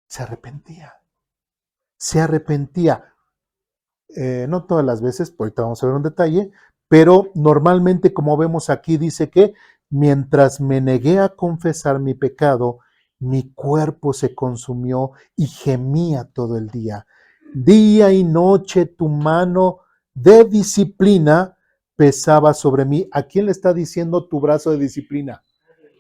Se arrepentía. Se arrepentía. No todas las veces, ahorita vamos a ver un detalle, pero normalmente, como vemos aquí, dice que mientras me negué a confesar mi pecado, mi cuerpo se consumió y gemía todo el día. Día y noche tu mano de disciplina pesaba sobre mí. ¿A quién le está diciendo tu brazo de disciplina?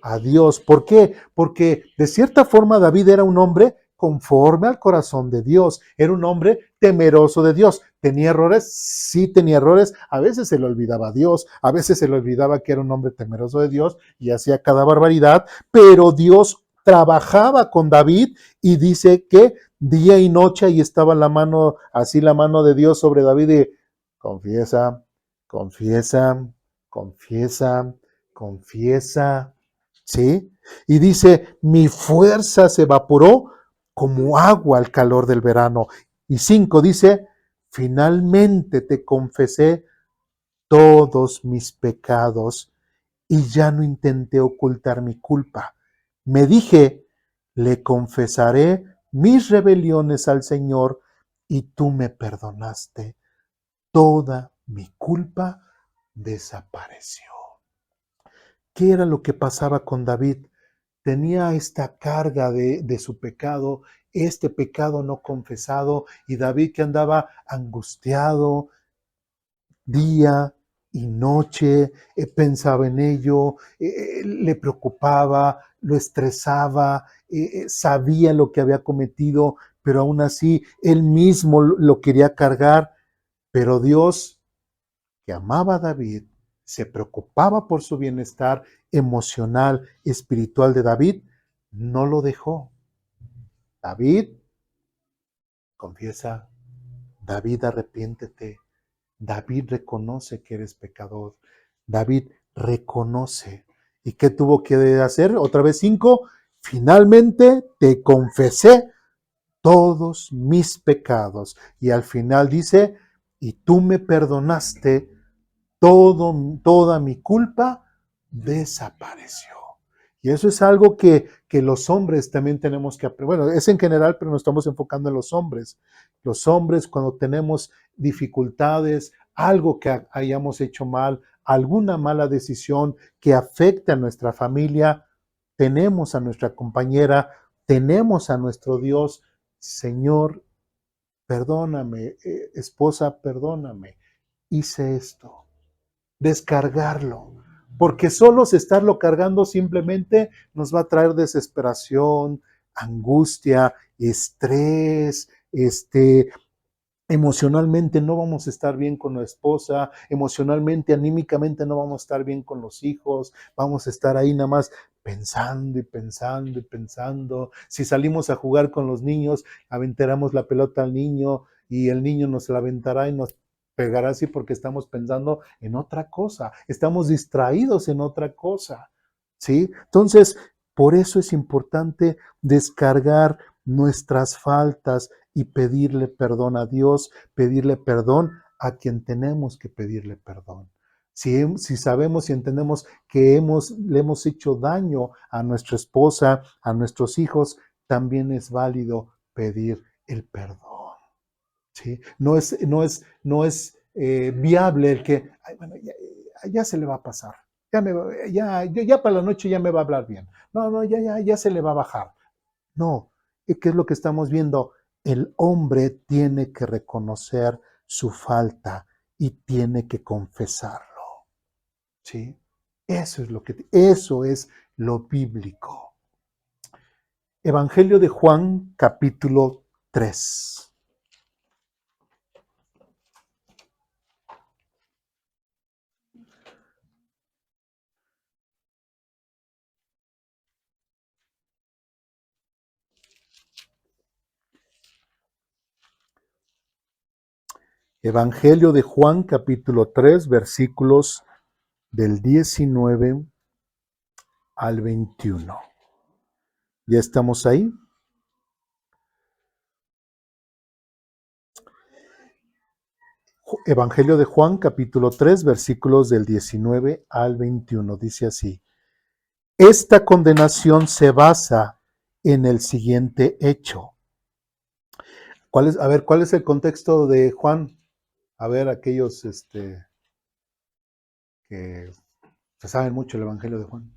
A Dios. ¿Por qué? Porque de cierta forma David era un hombre conforme al corazón de Dios. Era un hombre temeroso de Dios. ¿Tenía errores? Sí tenía errores. A veces se le olvidaba a Dios, a veces se le olvidaba que era un hombre temeroso de Dios y hacía cada barbaridad, pero Dios trabajaba con David y dice que día y noche ahí estaba la mano, así la mano de Dios sobre David y confiesa, confiesa, confiesa, confiesa. ¿Sí? Y dice, mi fuerza se evaporó como agua al calor del verano. Y 5 dice, finalmente te confesé todos mis pecados y ya no intenté ocultar mi culpa. Me dije, le confesaré mis rebeliones al Señor y tú me perdonaste. Toda mi culpa desapareció. ¿Qué era lo que pasaba con David? Tenía esta carga de su pecado, este pecado no confesado, y David que andaba angustiado día y noche, pensaba en ello, le preocupaba, lo estresaba, sabía lo que había cometido, pero aún así él mismo lo quería cargar, pero Dios, que amaba a David, se preocupaba por su bienestar emocional, espiritual de David, no lo dejó. David, confiesa. David, arrepiéntete. David reconoce que eres pecador. David reconoce. ¿Y qué tuvo que hacer? Otra vez 5. Finalmente te confesé todos mis pecados. Y al final dice, y tú me perdonaste toda mi culpa desapareció. Y eso es algo que los hombres también tenemos que aprender. Bueno, es en general, pero nos estamos enfocando en los hombres. Los hombres, cuando tenemos dificultades, algo que hayamos hecho mal, alguna mala decisión que afecte a nuestra familia, tenemos a nuestra compañera, tenemos a nuestro Dios. Señor, perdóname, esposa, perdóname, hice esto. Descargarlo, porque solos estarlo cargando simplemente nos va a traer desesperación, angustia, estrés, emocionalmente no vamos a estar bien con la esposa, emocionalmente, anímicamente no vamos a estar bien con los hijos, vamos a estar ahí nada más pensando y pensando y pensando. Si salimos a jugar con los niños, aventaremos la pelota al niño y el niño nos la aventará y nos pegará así porque estamos pensando en otra cosa, estamos distraídos en otra cosa, ¿sí? Entonces, por eso es importante descargar nuestras faltas y pedirle perdón a Dios, pedirle perdón a quien tenemos que pedirle perdón. Si sabemos y entendemos que le hemos hecho daño a nuestra esposa, a nuestros hijos, también es válido pedir el perdón. ¿Sí? No es viable el que, ay, bueno, ya se le va a pasar. Ya para la noche ya me va a hablar bien. No, ya se le va a bajar. No, ¿qué es lo que estamos viendo? El hombre tiene que reconocer su falta y tiene que confesarlo. ¿Sí? Eso es lo bíblico. Evangelio de Juan, capítulo 3. Evangelio de Juan, capítulo 3, versículos del 19 al 21. ¿Ya estamos ahí? Evangelio de Juan, capítulo 3, versículos del 19 al 21. Dice así: esta condenación se basa en el siguiente hecho. ¿Cuál es el contexto de Juan? A ver, aquellos que se saben mucho el Evangelio de Juan.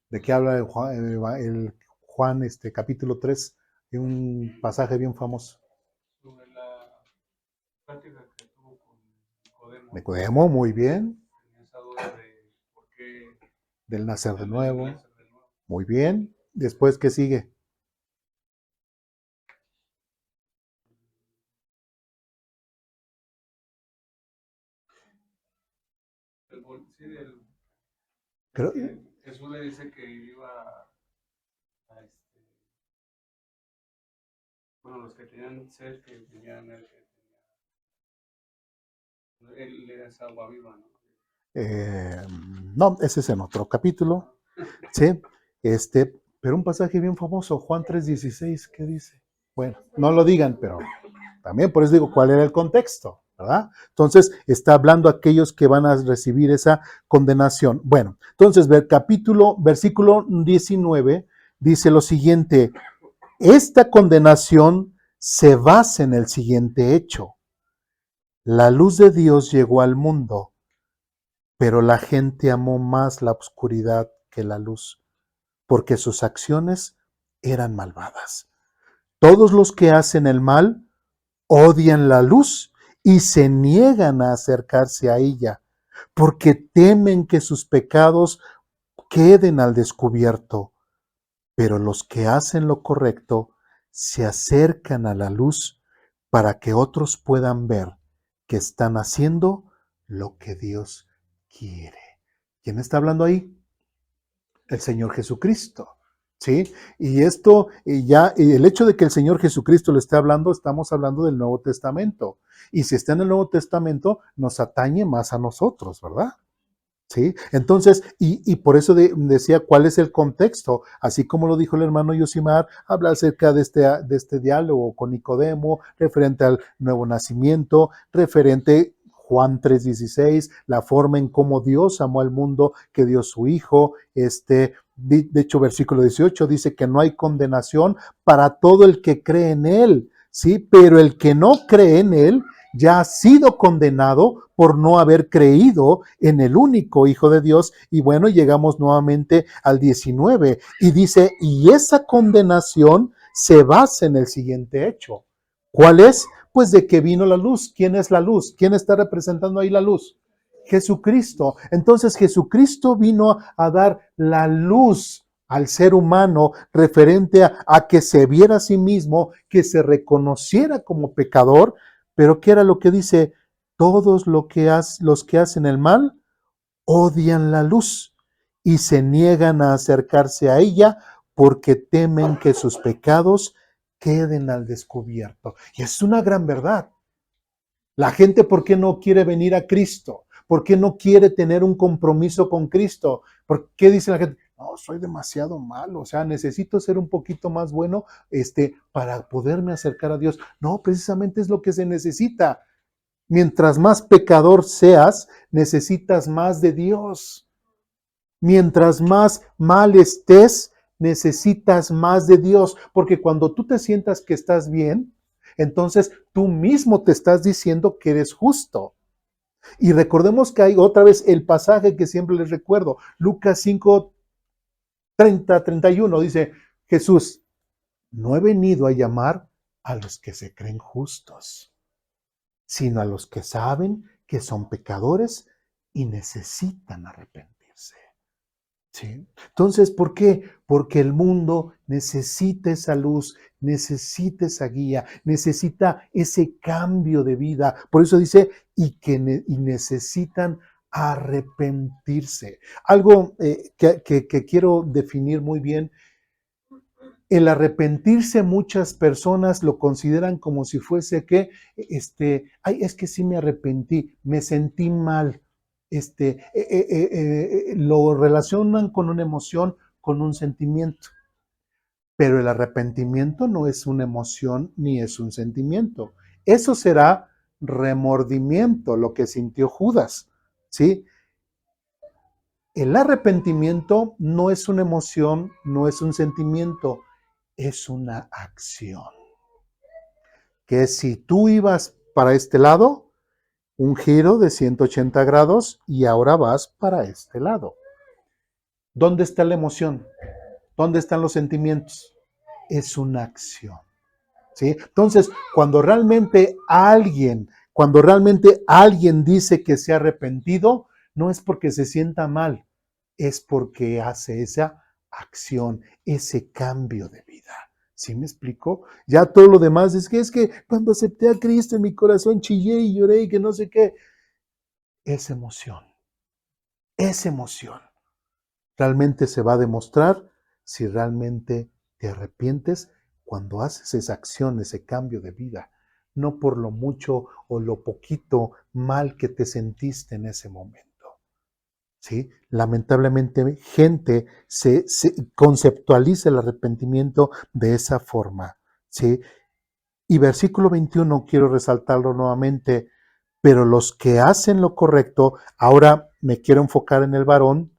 ¿De qué habla el Juan capítulo 3? De un pasaje bien famoso. Sobre la práctica que tuvo con Nicodemo. Nicodemo, muy bien. Esa duda de por qué del nacer de nuevo. Muy bien. Después, ¿qué sigue? Creo, Jesús le dice que iba a bueno, los que tenían sed, que tenían él era esa agua viva, ¿no? No, ese es en otro capítulo, ¿sí? Pero un pasaje bien famoso, Juan 3:16, ¿qué dice? Bueno, no lo digan, pero también por eso digo cuál era el contexto, ¿verdad? Entonces, está hablando a aquellos que van a recibir esa condenación. Bueno, entonces, versículo 19, dice lo siguiente: esta condenación se basa en el siguiente hecho. La luz de Dios llegó al mundo, pero la gente amó más la oscuridad que la luz, porque sus acciones eran malvadas. Todos los que hacen el mal odian la luz y se niegan a acercarse a ella, porque temen que sus pecados queden al descubierto. Pero los que hacen lo correcto se acercan a la luz para que otros puedan ver que están haciendo lo que Dios quiere. ¿Quién está hablando ahí? El Señor Jesucristo. ¿Sí? Y esto, el hecho de que el Señor Jesucristo le esté hablando, estamos hablando del Nuevo Testamento. Y si está en el Nuevo Testamento, nos atañe más a nosotros, ¿verdad? ¿Sí? Entonces, y por eso decía cuál es el contexto, así como lo dijo el hermano Yosimar, habla acerca de este diálogo con Nicodemo, referente al nuevo nacimiento, referente Juan 3:16, la forma en cómo Dios amó al mundo, que dio su Hijo, de hecho, versículo 18 dice que no hay condenación para todo el que cree en Él, ¿sí? Pero el que no cree en Él ya ha sido condenado por no haber creído en el único Hijo de Dios. Y bueno, llegamos nuevamente al 19 y dice, y esa condenación se basa en el siguiente hecho. ¿Cuál es? Pues de que vino la luz. ¿Quién es la luz? ¿Quién está representando ahí la luz? Jesucristo. Entonces Jesucristo vino a dar la luz al ser humano referente a que se viera a sí mismo, que se reconociera como pecador, pero ¿qué era lo que dice? Todos los que hacen el mal odian la luz y se niegan a acercarse a ella porque temen que sus pecados queden al descubierto. Y es una gran verdad. La gente, ¿por qué no quiere venir a Cristo? ¿Por qué no quiere tener un compromiso con Cristo? ¿Por qué dice la gente? No, soy demasiado malo, o sea, necesito ser un poquito más bueno, para poderme acercar a Dios. No, precisamente es lo que se necesita. Mientras más pecador seas, necesitas más de Dios. Mientras más mal estés, necesitas más de Dios, porque cuando tú te sientas que estás bien, entonces tú mismo te estás diciendo que eres justo. Y recordemos que hay otra vez el pasaje que siempre les recuerdo, Lucas 5, 30, 31, dice Jesús, no he venido a llamar a los que se creen justos, sino a los que saben que son pecadores y necesitan arrepentirse. ¿Sí? Entonces, ¿por qué? Porque el mundo necesita esa luz, necesita esa guía, necesita ese cambio de vida. Por eso dice, y necesitan arrepentirse. Algo que quiero definir muy bien, el arrepentirse muchas personas lo consideran como si fuese que, ay, es que sí me arrepentí, me sentí mal. Lo relacionan con una emoción, con un sentimiento. Pero el arrepentimiento no es una emoción ni es un sentimiento. Eso será remordimiento, lo que sintió Judas, ¿sí? El arrepentimiento no es una emoción, no es un sentimiento, es una acción. Que si tú ibas para este lado, un giro de 180 grados y ahora vas para este lado. ¿Dónde está la emoción? ¿Dónde están los sentimientos? Es una acción. ¿Sí? Entonces, cuando realmente alguien dice que se ha arrepentido, no es porque se sienta mal, es porque hace esa acción, ese cambio de vida. ¿Sí me explico? Ya todo lo demás es que cuando acepté a Cristo en mi corazón chillé y lloré y que no sé qué. Es emoción, es emoción. Realmente se va a demostrar si realmente te arrepientes cuando haces esa acción, ese cambio de vida, no por lo mucho o lo poquito mal que te sentiste en ese momento. ¿Sí? Lamentablemente, gente se conceptualiza el arrepentimiento de esa forma. ¿Sí? Y versículo 21, quiero resaltarlo nuevamente, pero los que hacen lo correcto, ahora me quiero enfocar en el varón,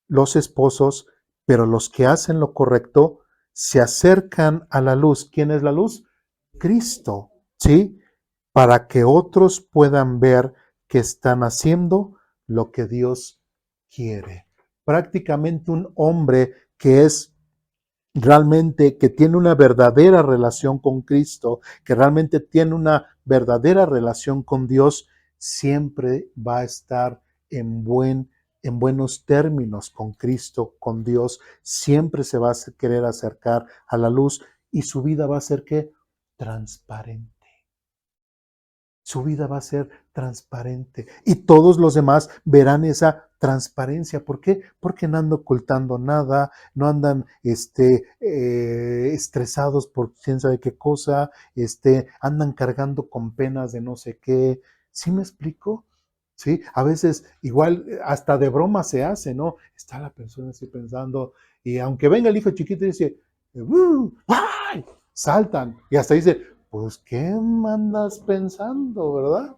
los esposos, pero los que hacen lo correcto se acercan a la luz. ¿Quién es la luz? Cristo, ¿sí? Para que otros puedan ver que están haciendo lo que Dios quiere. Prácticamente un hombre que es realmente, que tiene una verdadera relación con Cristo, que realmente tiene una verdadera relación con Dios, siempre va a estar en buenos términos con Cristo, con Dios, siempre se va a querer acercar a la luz y su vida va a ser ¿qué? Transparente. Su vida va a ser transparente y todos los demás verán esa transparencia. ¿Por qué? Porque no andan ocultando nada, no andan estresados por quién sabe qué cosa, andan cargando con penas de no sé qué. ¿Sí me explico? Sí, a veces igual hasta de broma se hace, ¿no? Está la persona así pensando y aunque venga el hijo chiquito y dice, ¡ay! Saltan y hasta dice, pues, ¿qué andas pensando, verdad?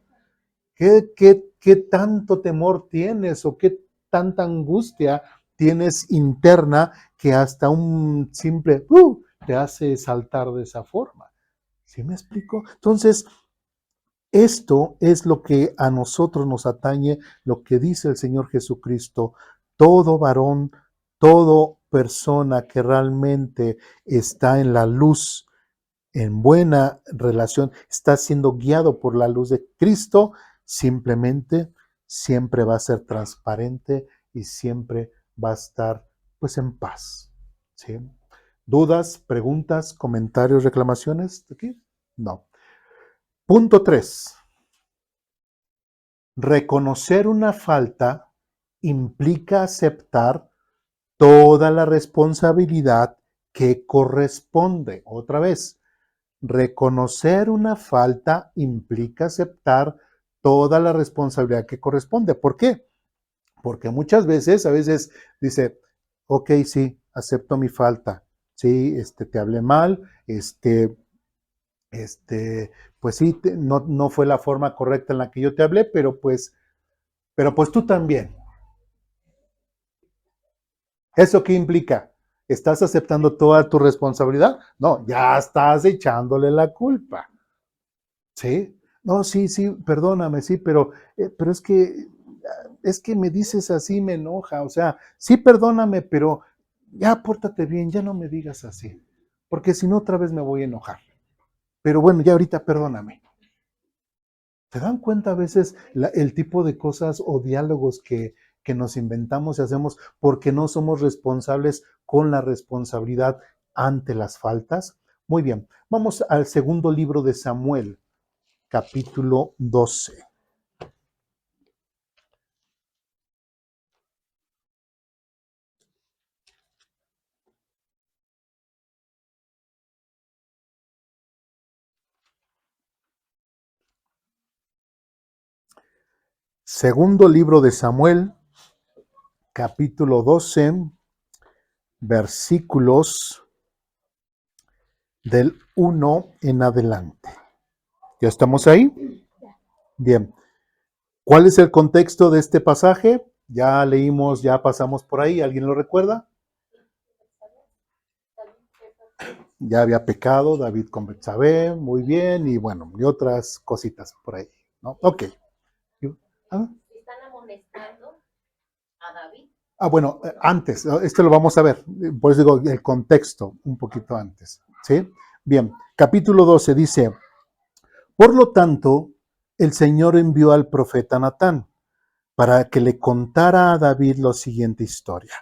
¿Qué tanto temor tienes o qué tanta angustia tienes interna que hasta un simple te hace saltar de esa forma? ¿Sí me explico? Entonces, Esto es lo que a nosotros nos atañe, lo que dice el Señor Jesucristo. Todo varón, toda persona que realmente está en la luz, en buena relación, está siendo guiado por la luz de Cristo, simplemente siempre va a ser transparente y siempre va a estar pues en paz. ¿Sí? ¿Dudas, preguntas, comentarios, reclamaciones? ¿Aquí? No. Punto 3. Reconocer una falta implica aceptar toda la responsabilidad que corresponde. Otra vez, reconocer una falta implica aceptar toda la responsabilidad que corresponde. ¿Por qué? Porque muchas veces, a veces dice, ok, sí, acepto mi falta. Sí, te hablé mal, pues sí, no fue la forma correcta en la que yo te hablé, pero pues tú también. ¿Eso qué implica? ¿Estás aceptando toda tu responsabilidad? No, ya estás echándole la culpa. ¿Sí? No, sí, sí, perdóname, sí, pero es que me dices así, me enoja. O sea, sí, perdóname, pero ya pórtate bien, ya no me digas así. Porque si no, otra vez me voy a enojar. Pero bueno, ya ahorita perdóname. ¿Se dan cuenta a veces el tipo de cosas o diálogos que nos inventamos y hacemos porque no somos responsables con la responsabilidad ante las faltas? Muy bien, vamos al segundo libro de Samuel, capítulo 12. Segundo libro de Samuel, capítulo 12, versículos del 1 en adelante. ¿Ya estamos ahí? Bien. ¿Cuál es el contexto de este pasaje? Ya leímos, ya pasamos por ahí. ¿Alguien lo recuerda? Ya había pecado David con Betsabé, muy bien, y bueno, y otras cositas por ahí, ¿no? Ok. ¿Ah? Están amonestando a David. Bueno, antes, esto lo vamos a ver, por eso digo el contexto un poquito antes, ¿sí? Bien, capítulo 12 dice, por lo tanto, el Señor envió al profeta Natán para que le contara a David la siguiente historia.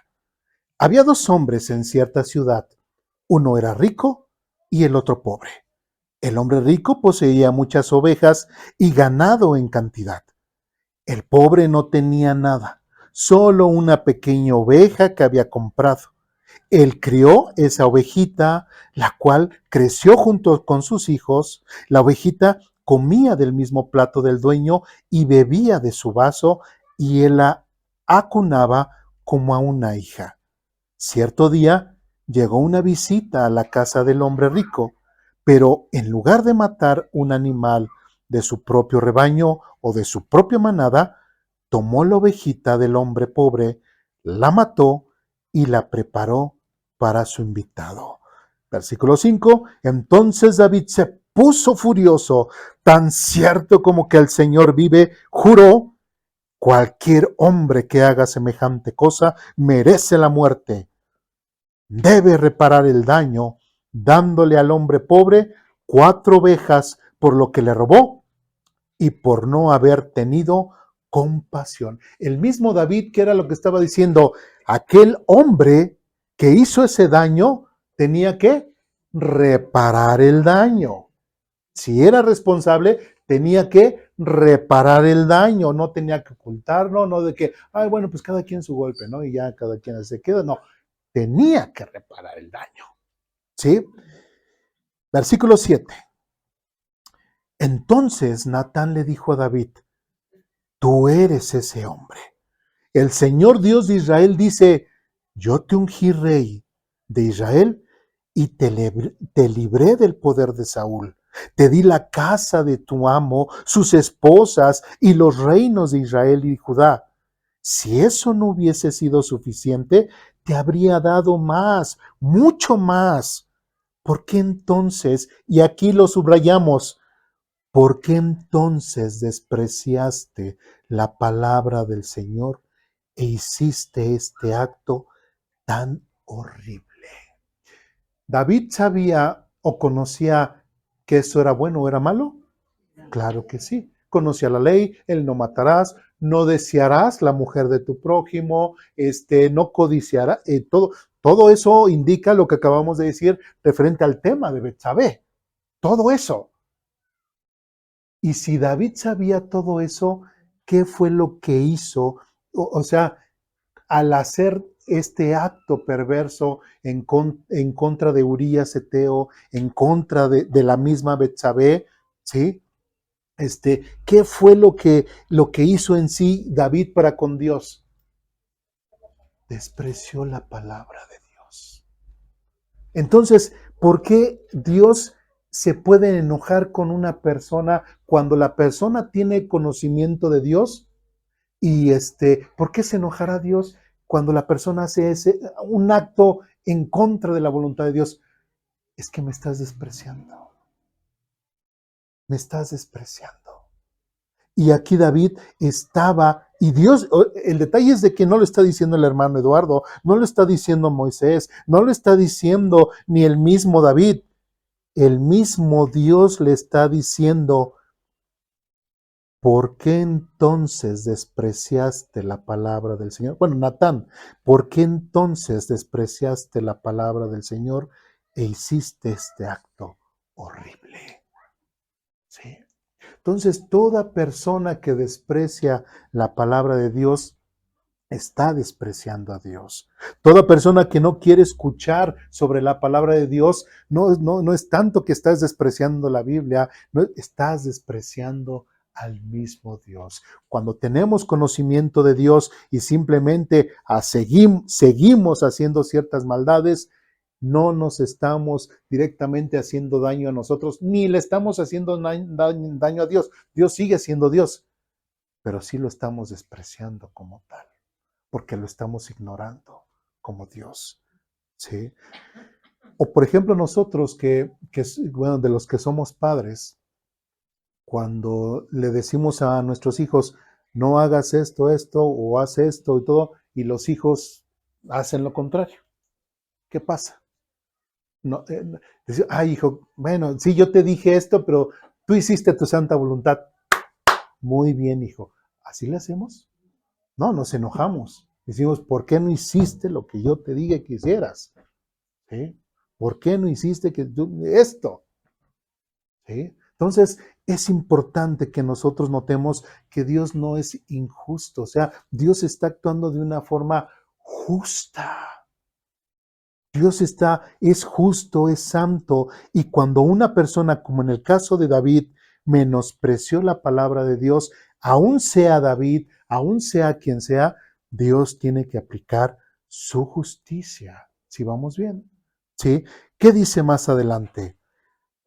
Había dos hombres en cierta ciudad, uno era rico y el otro pobre. El hombre rico poseía muchas ovejas y ganado en cantidad. El pobre no tenía nada, solo una pequeña oveja que había comprado. Él crió esa ovejita, la cual creció junto con sus hijos. La ovejita comía del mismo plato del dueño y bebía de su vaso, y él la acunaba como a una hija. Cierto día llegó una visita a la casa del hombre rico, pero en lugar de matar un animal de su propio rebaño o de su propia manada, tomó la ovejita del hombre pobre, la mató y la preparó para su invitado. Versículo 5. Entonces David se puso furioso, tan cierto como que el Señor vive, juró, cualquier hombre que haga semejante cosa merece la muerte. Debe reparar el daño, dándole al hombre pobre 4 ovejas por lo que le robó y por no haber tenido compasión. El mismo David, que era lo que estaba diciendo, aquel hombre que hizo ese daño tenía que reparar el daño. Si era responsable, tenía que reparar el daño, no tenía que ocultarlo, no de que, ay, bueno, pues cada quien su golpe, ¿no? Y ya cada quien se queda, no, tenía que reparar el daño, ¿sí? Versículo 7. Entonces Natán le dijo a David, tú eres ese hombre. El Señor Dios de Israel dice, yo te ungí rey de Israel y te libré del poder de Saúl. Te di la casa de tu amo, sus esposas y los reinos de Israel y Judá. Si eso no hubiese sido suficiente, te habría dado más, mucho más. ¿Por qué entonces, y aquí lo subrayamos, ¿por qué entonces despreciaste la palabra del Señor e hiciste este acto tan horrible? ¿David sabía o conocía que eso era bueno o era malo? Claro que sí. Conocía la ley, el no matarás, no desearás la mujer de tu prójimo, no codiciarás, todo eso indica lo que acabamos de decir referente al tema de Betsabé. Todo eso. Y si David sabía todo eso, ¿qué fue lo que hizo? O sea, al hacer este acto perverso en contra de Urías Eteo, en contra de la misma Betsabé, ¿sí? ¿Qué fue lo que hizo en sí David para con Dios? Despreció la palabra de Dios. Entonces, ¿por qué Dios se puede enojar con una persona cuando la persona tiene conocimiento de Dios? Y ¿por qué se enojará Dios cuando la persona hace un acto en contra de la voluntad de Dios? Es que me estás despreciando. Me estás despreciando. Y aquí David estaba, y Dios, el detalle es de que no lo está diciendo el hermano Eduardo, no lo está diciendo Moisés, no lo está diciendo ni el mismo David. El mismo Dios le está diciendo, ¿por qué entonces despreciaste la palabra del Señor? Bueno, Natán, ¿por qué entonces despreciaste la palabra del Señor e hiciste este acto horrible? ¿Sí? Entonces, toda persona que desprecia la palabra de Dios está despreciando a Dios. Toda persona que no quiere escuchar sobre la palabra de Dios, no es tanto que estás despreciando la Biblia, no, estás despreciando al mismo Dios. Cuando tenemos conocimiento de Dios y simplemente seguimos haciendo ciertas maldades, no nos estamos directamente haciendo daño a nosotros, ni le estamos haciendo daño a Dios. Dios sigue siendo Dios, pero sí lo estamos despreciando como tal, porque lo estamos ignorando como Dios. ¿Sí? O por ejemplo nosotros bueno, de los que somos padres, cuando le decimos a nuestros hijos, no hagas esto, o haz esto y todo, y los hijos hacen lo contrario. ¿Qué pasa? No, ay, hijo, bueno, sí, yo te dije esto, pero tú hiciste tu santa voluntad. Muy bien, hijo. ¿Así le hacemos? No, nos enojamos. Decimos, ¿por qué no hiciste lo que yo te dije que hicieras? ¿Sí? ¿Por qué no hiciste esto? ¿Sí? Entonces, es importante que nosotros notemos que Dios no es injusto, o sea, Dios está actuando de una forma justa. Dios es justo, es santo, y cuando una persona, como en el caso de David, menospreció la palabra de Dios, aún sea David, aún sea quien sea, Dios tiene que aplicar su justicia. ¿Sí vamos bien? ¿Sí? ¿Qué dice más adelante?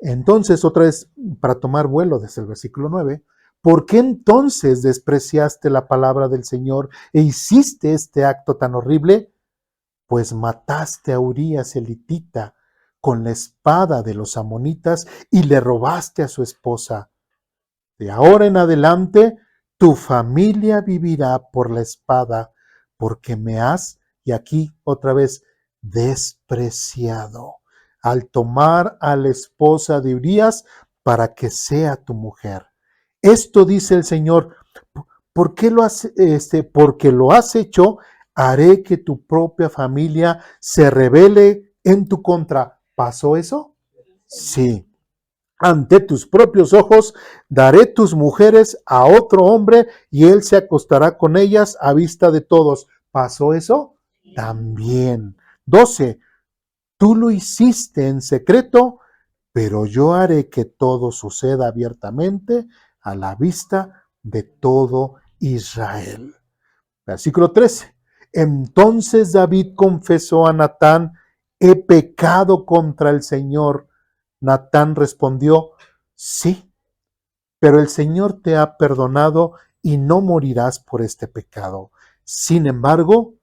Entonces, otra vez, para tomar vuelo desde el versículo 9, ¿por qué entonces despreciaste la palabra del Señor e hiciste este acto tan horrible? Pues mataste a Urías elitita con la espada de los amonitas y le robaste a su esposa. De ahora en adelante, tu familia vivirá por la espada, porque me has, y aquí otra vez, despreciado, al tomar a la esposa de Urías para que sea tu mujer. Esto dice el Señor, ¿por qué lo has, porque lo has hecho, haré que tu propia familia se rebele en tu contra. ¿Pasó eso? Sí. Ante tus propios ojos daré tus mujeres a otro hombre y él se acostará con ellas a vista de todos. ¿Pasó eso? También. 12. Tú lo hiciste en secreto, pero yo haré que todo suceda abiertamente a la vista de todo Israel. Versículo 13. Entonces David confesó a Natán, he pecado contra el Señor. Natán respondió, sí, pero el Señor te ha perdonado y no morirás por este pecado. Sin embargo,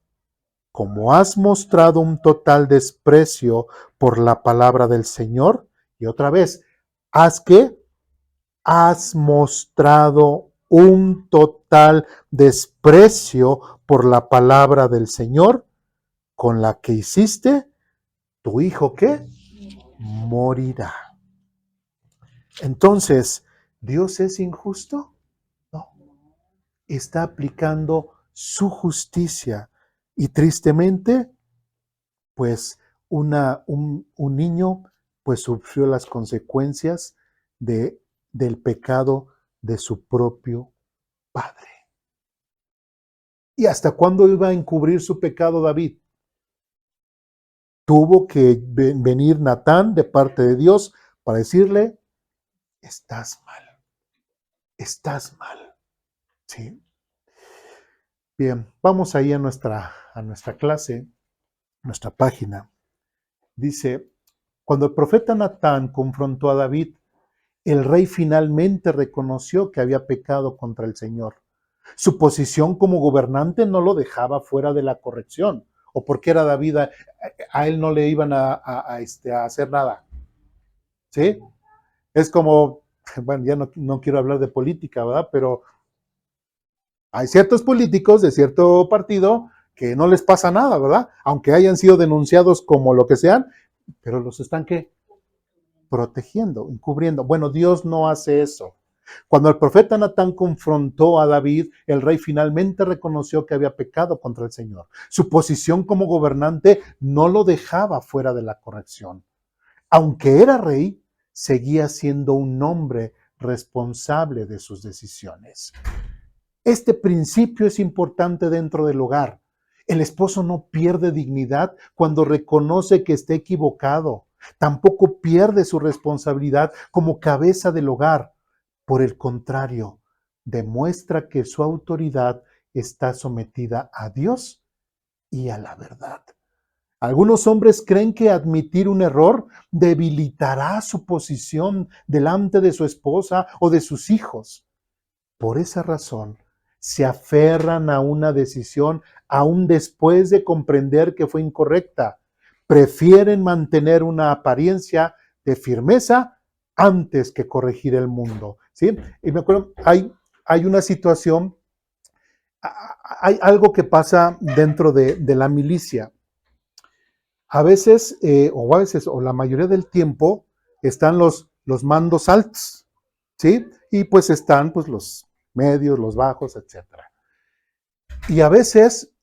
como has mostrado un total desprecio por la palabra del Señor, y otra vez, ¿haz qué? has mostrado un total desprecio por la palabra del Señor con la que hiciste, tu hijo ¿qué? Morirá. Entonces, ¿Dios es injusto? No. Está aplicando su justicia y tristemente, pues un niño pues sufrió las consecuencias del pecado de su propio padre. ¿Y hasta cuándo iba a encubrir su pecado David? Tuvo que venir Natán de parte de Dios para decirle, estás mal, ¿sí? Bien, vamos ahí a nuestra clase, nuestra página. Dice, cuando el profeta Natán confrontó a David, el rey finalmente reconoció que había pecado contra el Señor. Su posición como gobernante no lo dejaba fuera de la corrección. ¿O porque era David? A él no le iban a hacer nada. ¿Sí? Es como, bueno, ya no quiero hablar de política, ¿verdad? Pero hay ciertos políticos de cierto partido que no les pasa nada, ¿verdad? Aunque hayan sido denunciados como lo que sean, pero los están, ¿qué? Protegiendo, encubriendo. Bueno, Dios no hace eso. Cuando el profeta Natán confrontó a David, el rey finalmente reconoció que había pecado contra el Señor. Su posición como gobernante no lo dejaba fuera de la corrección. Aunque era rey, seguía siendo un hombre responsable de sus decisiones. Este principio es importante dentro del hogar. El esposo no pierde dignidad cuando reconoce que está equivocado. Tampoco pierde su responsabilidad como cabeza del hogar. Por el contrario, demuestra que su autoridad está sometida a Dios y a la verdad. Algunos hombres creen que admitir un error debilitará su posición delante de su esposa o de sus hijos. Por esa razón, se aferran a una decisión aún después de comprender que fue incorrecta. Prefieren mantener una apariencia de firmeza antes que corregir el mundo, ¿sí? Y me acuerdo, hay una situación, hay algo que pasa dentro de la milicia. A veces, o la mayoría del tiempo, están los mandos altos, ¿sí? Y pues están pues los medios, los bajos, etcétera. Y a veces,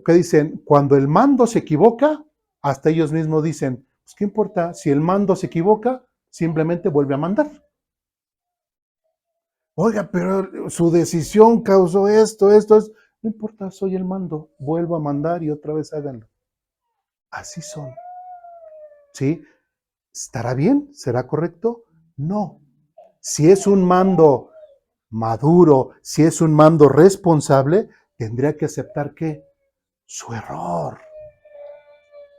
¿qué dicen? Cuando el mando se equivoca, hasta ellos mismos dicen, pues ¿qué importa? Si el mando se equivoca, simplemente vuelve a mandar. Oiga, pero su decisión causó esto. No importa, soy el mando, vuelvo a mandar y otra vez háganlo. Así son. ¿Sí? ¿Estará bien? ¿Será correcto? No. Si es un mando maduro, si es un mando responsable, tendría que aceptar que su error.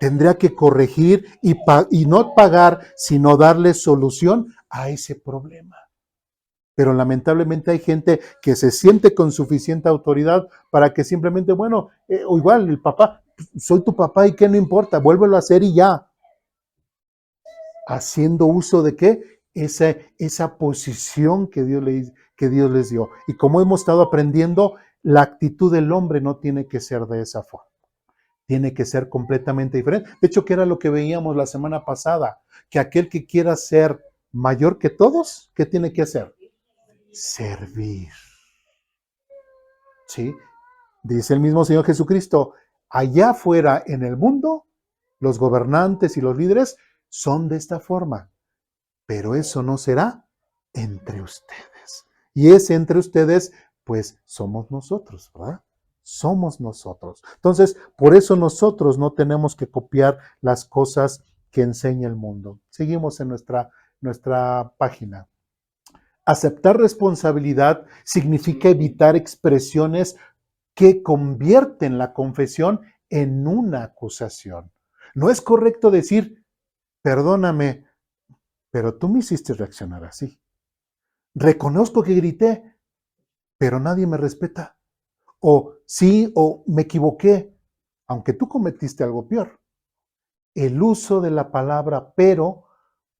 Tendría que corregir y no pagar, sino darle solución a ese problema. Pero lamentablemente hay gente que se siente con suficiente autoridad para que simplemente, bueno, o igual el papá, soy tu papá y qué no importa, vuélvelo a hacer y ya. Haciendo uso de qué? Esa posición que Dios les dio. Y como hemos estado aprendiendo, la actitud del hombre no tiene que ser de esa forma. Tiene que ser completamente diferente. De hecho, que era lo que veíamos la semana pasada, que aquel que quiera ser mayor que todos, ¿qué tiene que hacer? Servir. ¿Sí? Dice el mismo Señor Jesucristo, allá afuera en el mundo, los gobernantes y los líderes son de esta forma. Pero eso no será entre ustedes. Y ese entre ustedes, pues somos nosotros, ¿verdad? Somos nosotros. Entonces, por eso nosotros no tenemos que copiar las cosas que enseña el mundo. Seguimos en nuestra página. Aceptar responsabilidad significa evitar expresiones que convierten la confesión en una acusación. No es correcto decir, perdóname, pero tú me hiciste reaccionar así. Reconozco que grité, pero nadie me respeta. O sí, o me equivoqué, aunque tú cometiste algo peor. El uso de la palabra pero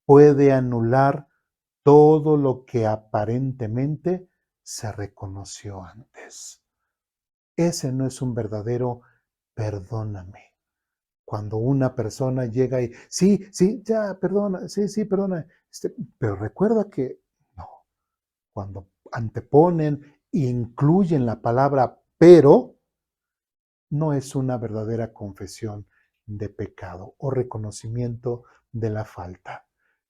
puede anular todo lo que aparentemente se reconoció antes. Ese no es un verdadero perdóname. Cuando una persona llega y, sí, ya, perdona, sí, perdona, pero recuerda que no, cuando anteponen e incluyen la palabra pero, no es una verdadera confesión de pecado o reconocimiento de la falta.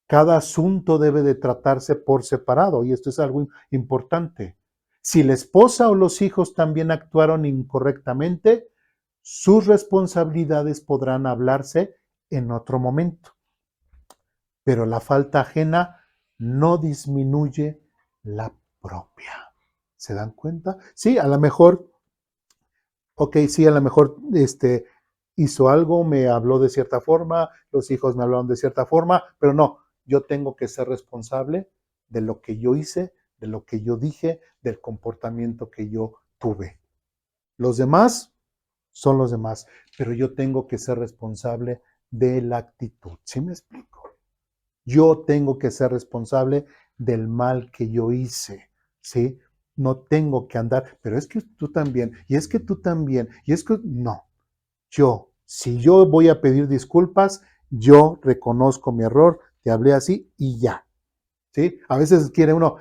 Cada asunto debe de tratarse por separado y esto es algo importante. Si la esposa o los hijos también actuaron incorrectamente, sus responsabilidades podrán hablarse en otro momento. Pero la falta ajena no disminuye la propia. ¿Se dan cuenta? Sí, a lo mejor, sí, a lo mejor hizo algo, me habló de cierta forma, los hijos me hablaron de cierta forma, pero no, yo tengo que ser responsable de lo que yo hice, de lo que yo dije, del comportamiento que yo tuve. Los demás son los demás, pero yo tengo que ser responsable de la actitud. ¿Sí me explico? Yo tengo que ser responsable del mal que yo hice, ¿sí? No tengo que andar, pero es que tú también, y es que tú también, y es que no. Si yo voy a pedir disculpas, yo reconozco mi error, te hablé así y ya. ¿Sí? A veces quiere uno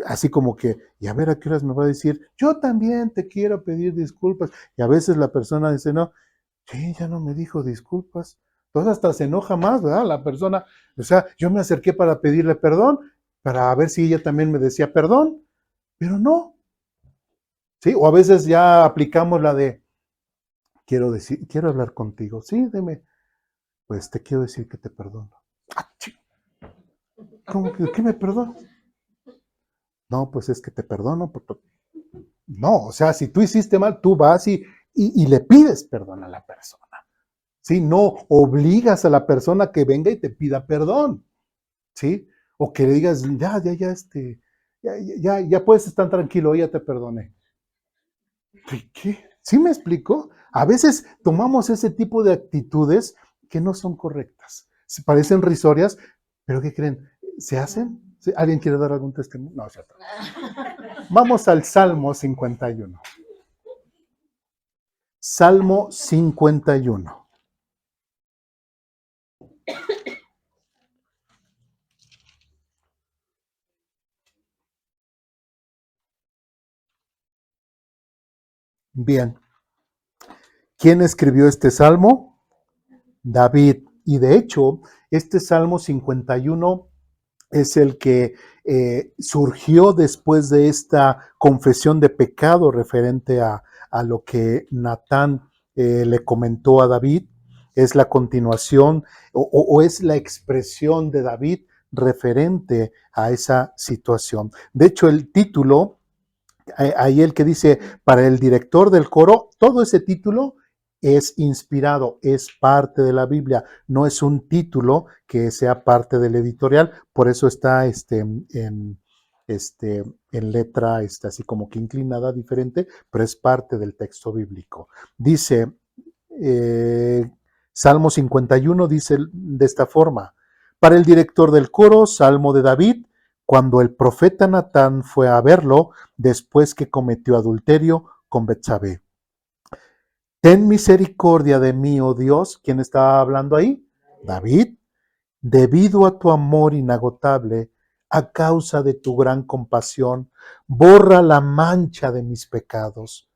así como que, y a ver a qué horas me va a decir, yo también te quiero pedir disculpas. Y a veces la persona dice, no, sí, ya no me dijo disculpas. Entonces hasta se enoja más, ¿verdad? La persona, o sea, yo me acerqué para pedirle perdón, para ver si ella también me decía perdón, pero no. ¿Sí? O a veces ya aplicamos la de, quiero hablar contigo. Sí, dime. Pues te quiero decir que te perdono. Ah, ¿cómo que qué me perdono? No, pues es que te perdono. No, o sea, si tú hiciste mal, tú vas y le pides perdón a la persona. ¿Sí? No obligas a la persona que venga y te pida perdón. ¿Sí? O que le digas, ya puedes estar tranquilo, ya te perdoné. ¿Qué? ¿Sí me explico? A veces tomamos ese tipo de actitudes que no son correctas. Se parecen risorias, pero ¿qué creen? ¿Se hacen? ¿Sí? ¿Alguien quiere dar algún testimonio? No, es cierto. Vamos al Salmo 51. Salmo 51. Bien. ¿Quién escribió este salmo? David. Y de hecho, este Salmo 51 es el que surgió después de esta confesión de pecado referente a lo que Natán le comentó a David. Es la continuación o es la expresión de David referente a esa situación. De hecho, el título, ahí el que dice para el director del coro, todo ese título es inspirado, es parte de la Biblia, no es un título que sea parte del editorial, por eso está en letra así como que inclinada, diferente, pero es parte del texto bíblico. Dice, Salmo 51 dice de esta forma, para el director del coro, Salmo de David, cuando el profeta Natán fue a verlo después que cometió adulterio con Betsabé. Ten misericordia de mí, oh Dios. ¿Quién estaba hablando ahí? David. Debido a tu amor inagotable, a causa de tu gran compasión, borra la mancha de mis pecados.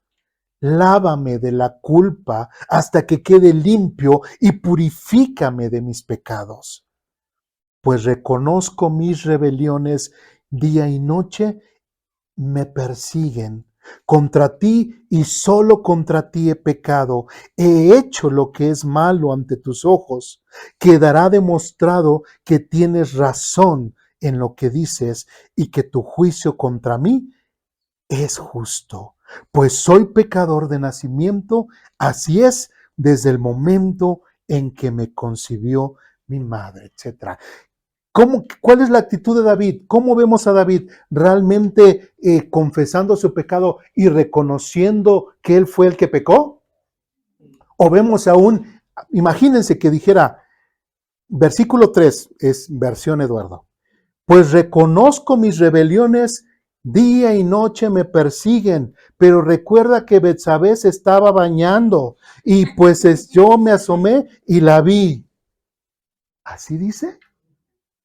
Lávame de la culpa hasta que quede limpio y purifícame de mis pecados. Pues reconozco mis rebeliones día y noche, me persiguen. Contra ti y solo contra ti he pecado. He hecho lo que es malo ante tus ojos. Quedará demostrado que tienes razón en lo que dices y que tu juicio contra mí es justo. Pues soy pecador de nacimiento, así es desde el momento en que me concibió mi madre, etc. ¿Cuál es la actitud de David? ¿Cómo vemos a David realmente confesando su pecado y reconociendo que él fue el que pecó? ¿O vemos aún, imagínense que dijera, versículo 3 es versión Eduardo, Pues reconozco mis rebeliones, día y noche me persiguen, pero recuerda que Betsabé se estaba bañando y pues yo me asomé y la vi. ¿Así dice?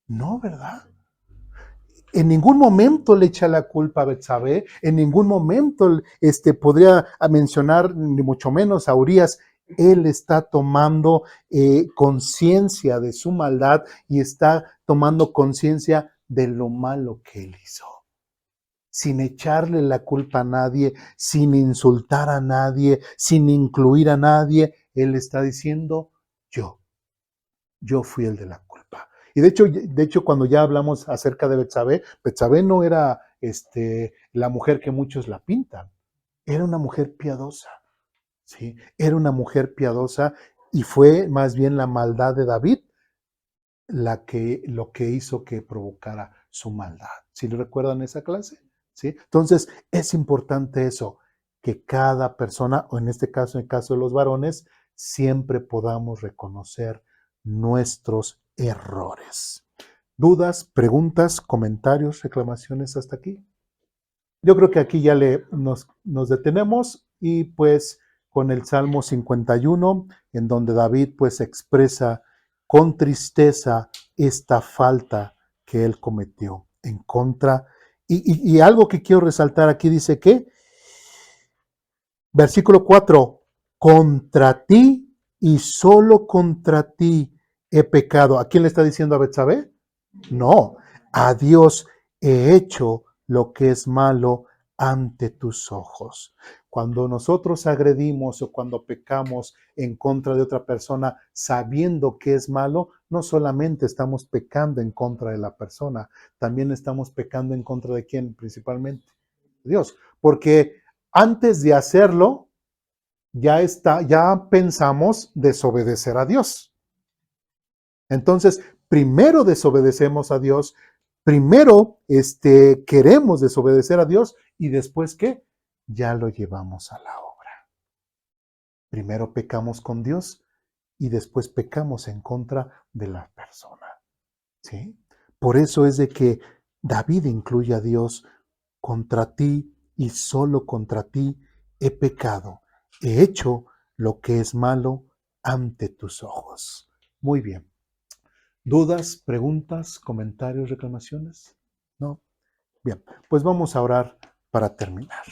No, ¿verdad? En ningún momento le echa la culpa a Betsabé, en ningún momento podría mencionar, ni mucho menos a Urías. Él está tomando conciencia de su maldad y está tomando conciencia de lo malo que él hizo, sin echarle la culpa a nadie, sin insultar a nadie, sin incluir a nadie. Él está diciendo, yo fui el de la culpa. Y de hecho, cuando ya hablamos acerca de Betsabé, Betsabé no era la mujer que muchos la pintan, era una mujer piadosa, ¿sí? Era una mujer piadosa y fue más bien la maldad de David lo que hizo que provocara su maldad. ¿Sí le recuerdan esa clase? ¿Sí? Entonces, es importante eso, que cada persona, o en este caso, en el caso de los varones, siempre podamos reconocer nuestros errores. ¿Dudas, preguntas, comentarios, reclamaciones hasta aquí? Yo creo que aquí ya nos detenemos y pues con el Salmo 51, en donde David pues expresa con tristeza esta falta que él cometió en contra. Y algo que quiero resaltar aquí dice que, versículo 4, contra ti y solo contra ti he pecado. ¿A quién le está diciendo a Betsabé? No, a Dios he hecho lo que es malo ante tus ojos. Cuando nosotros agredimos o cuando pecamos en contra de otra persona sabiendo que es malo, no solamente estamos pecando en contra de la persona, también estamos pecando en contra de quién principalmente, Dios. Porque antes de hacerlo, ya pensamos desobedecer a Dios. Entonces, primero desobedecemos a Dios, primero queremos desobedecer a Dios y después ¿qué? Ya lo llevamos a la obra. Primero pecamos con Dios y después pecamos en contra de la persona. ¿Sí? Por eso es de que David incluye a Dios: contra ti y solo contra ti he pecado, he hecho lo que es malo ante tus ojos. Muy bien. ¿Dudas, preguntas, comentarios, reclamaciones? ¿No? Bien, pues vamos a orar para terminar.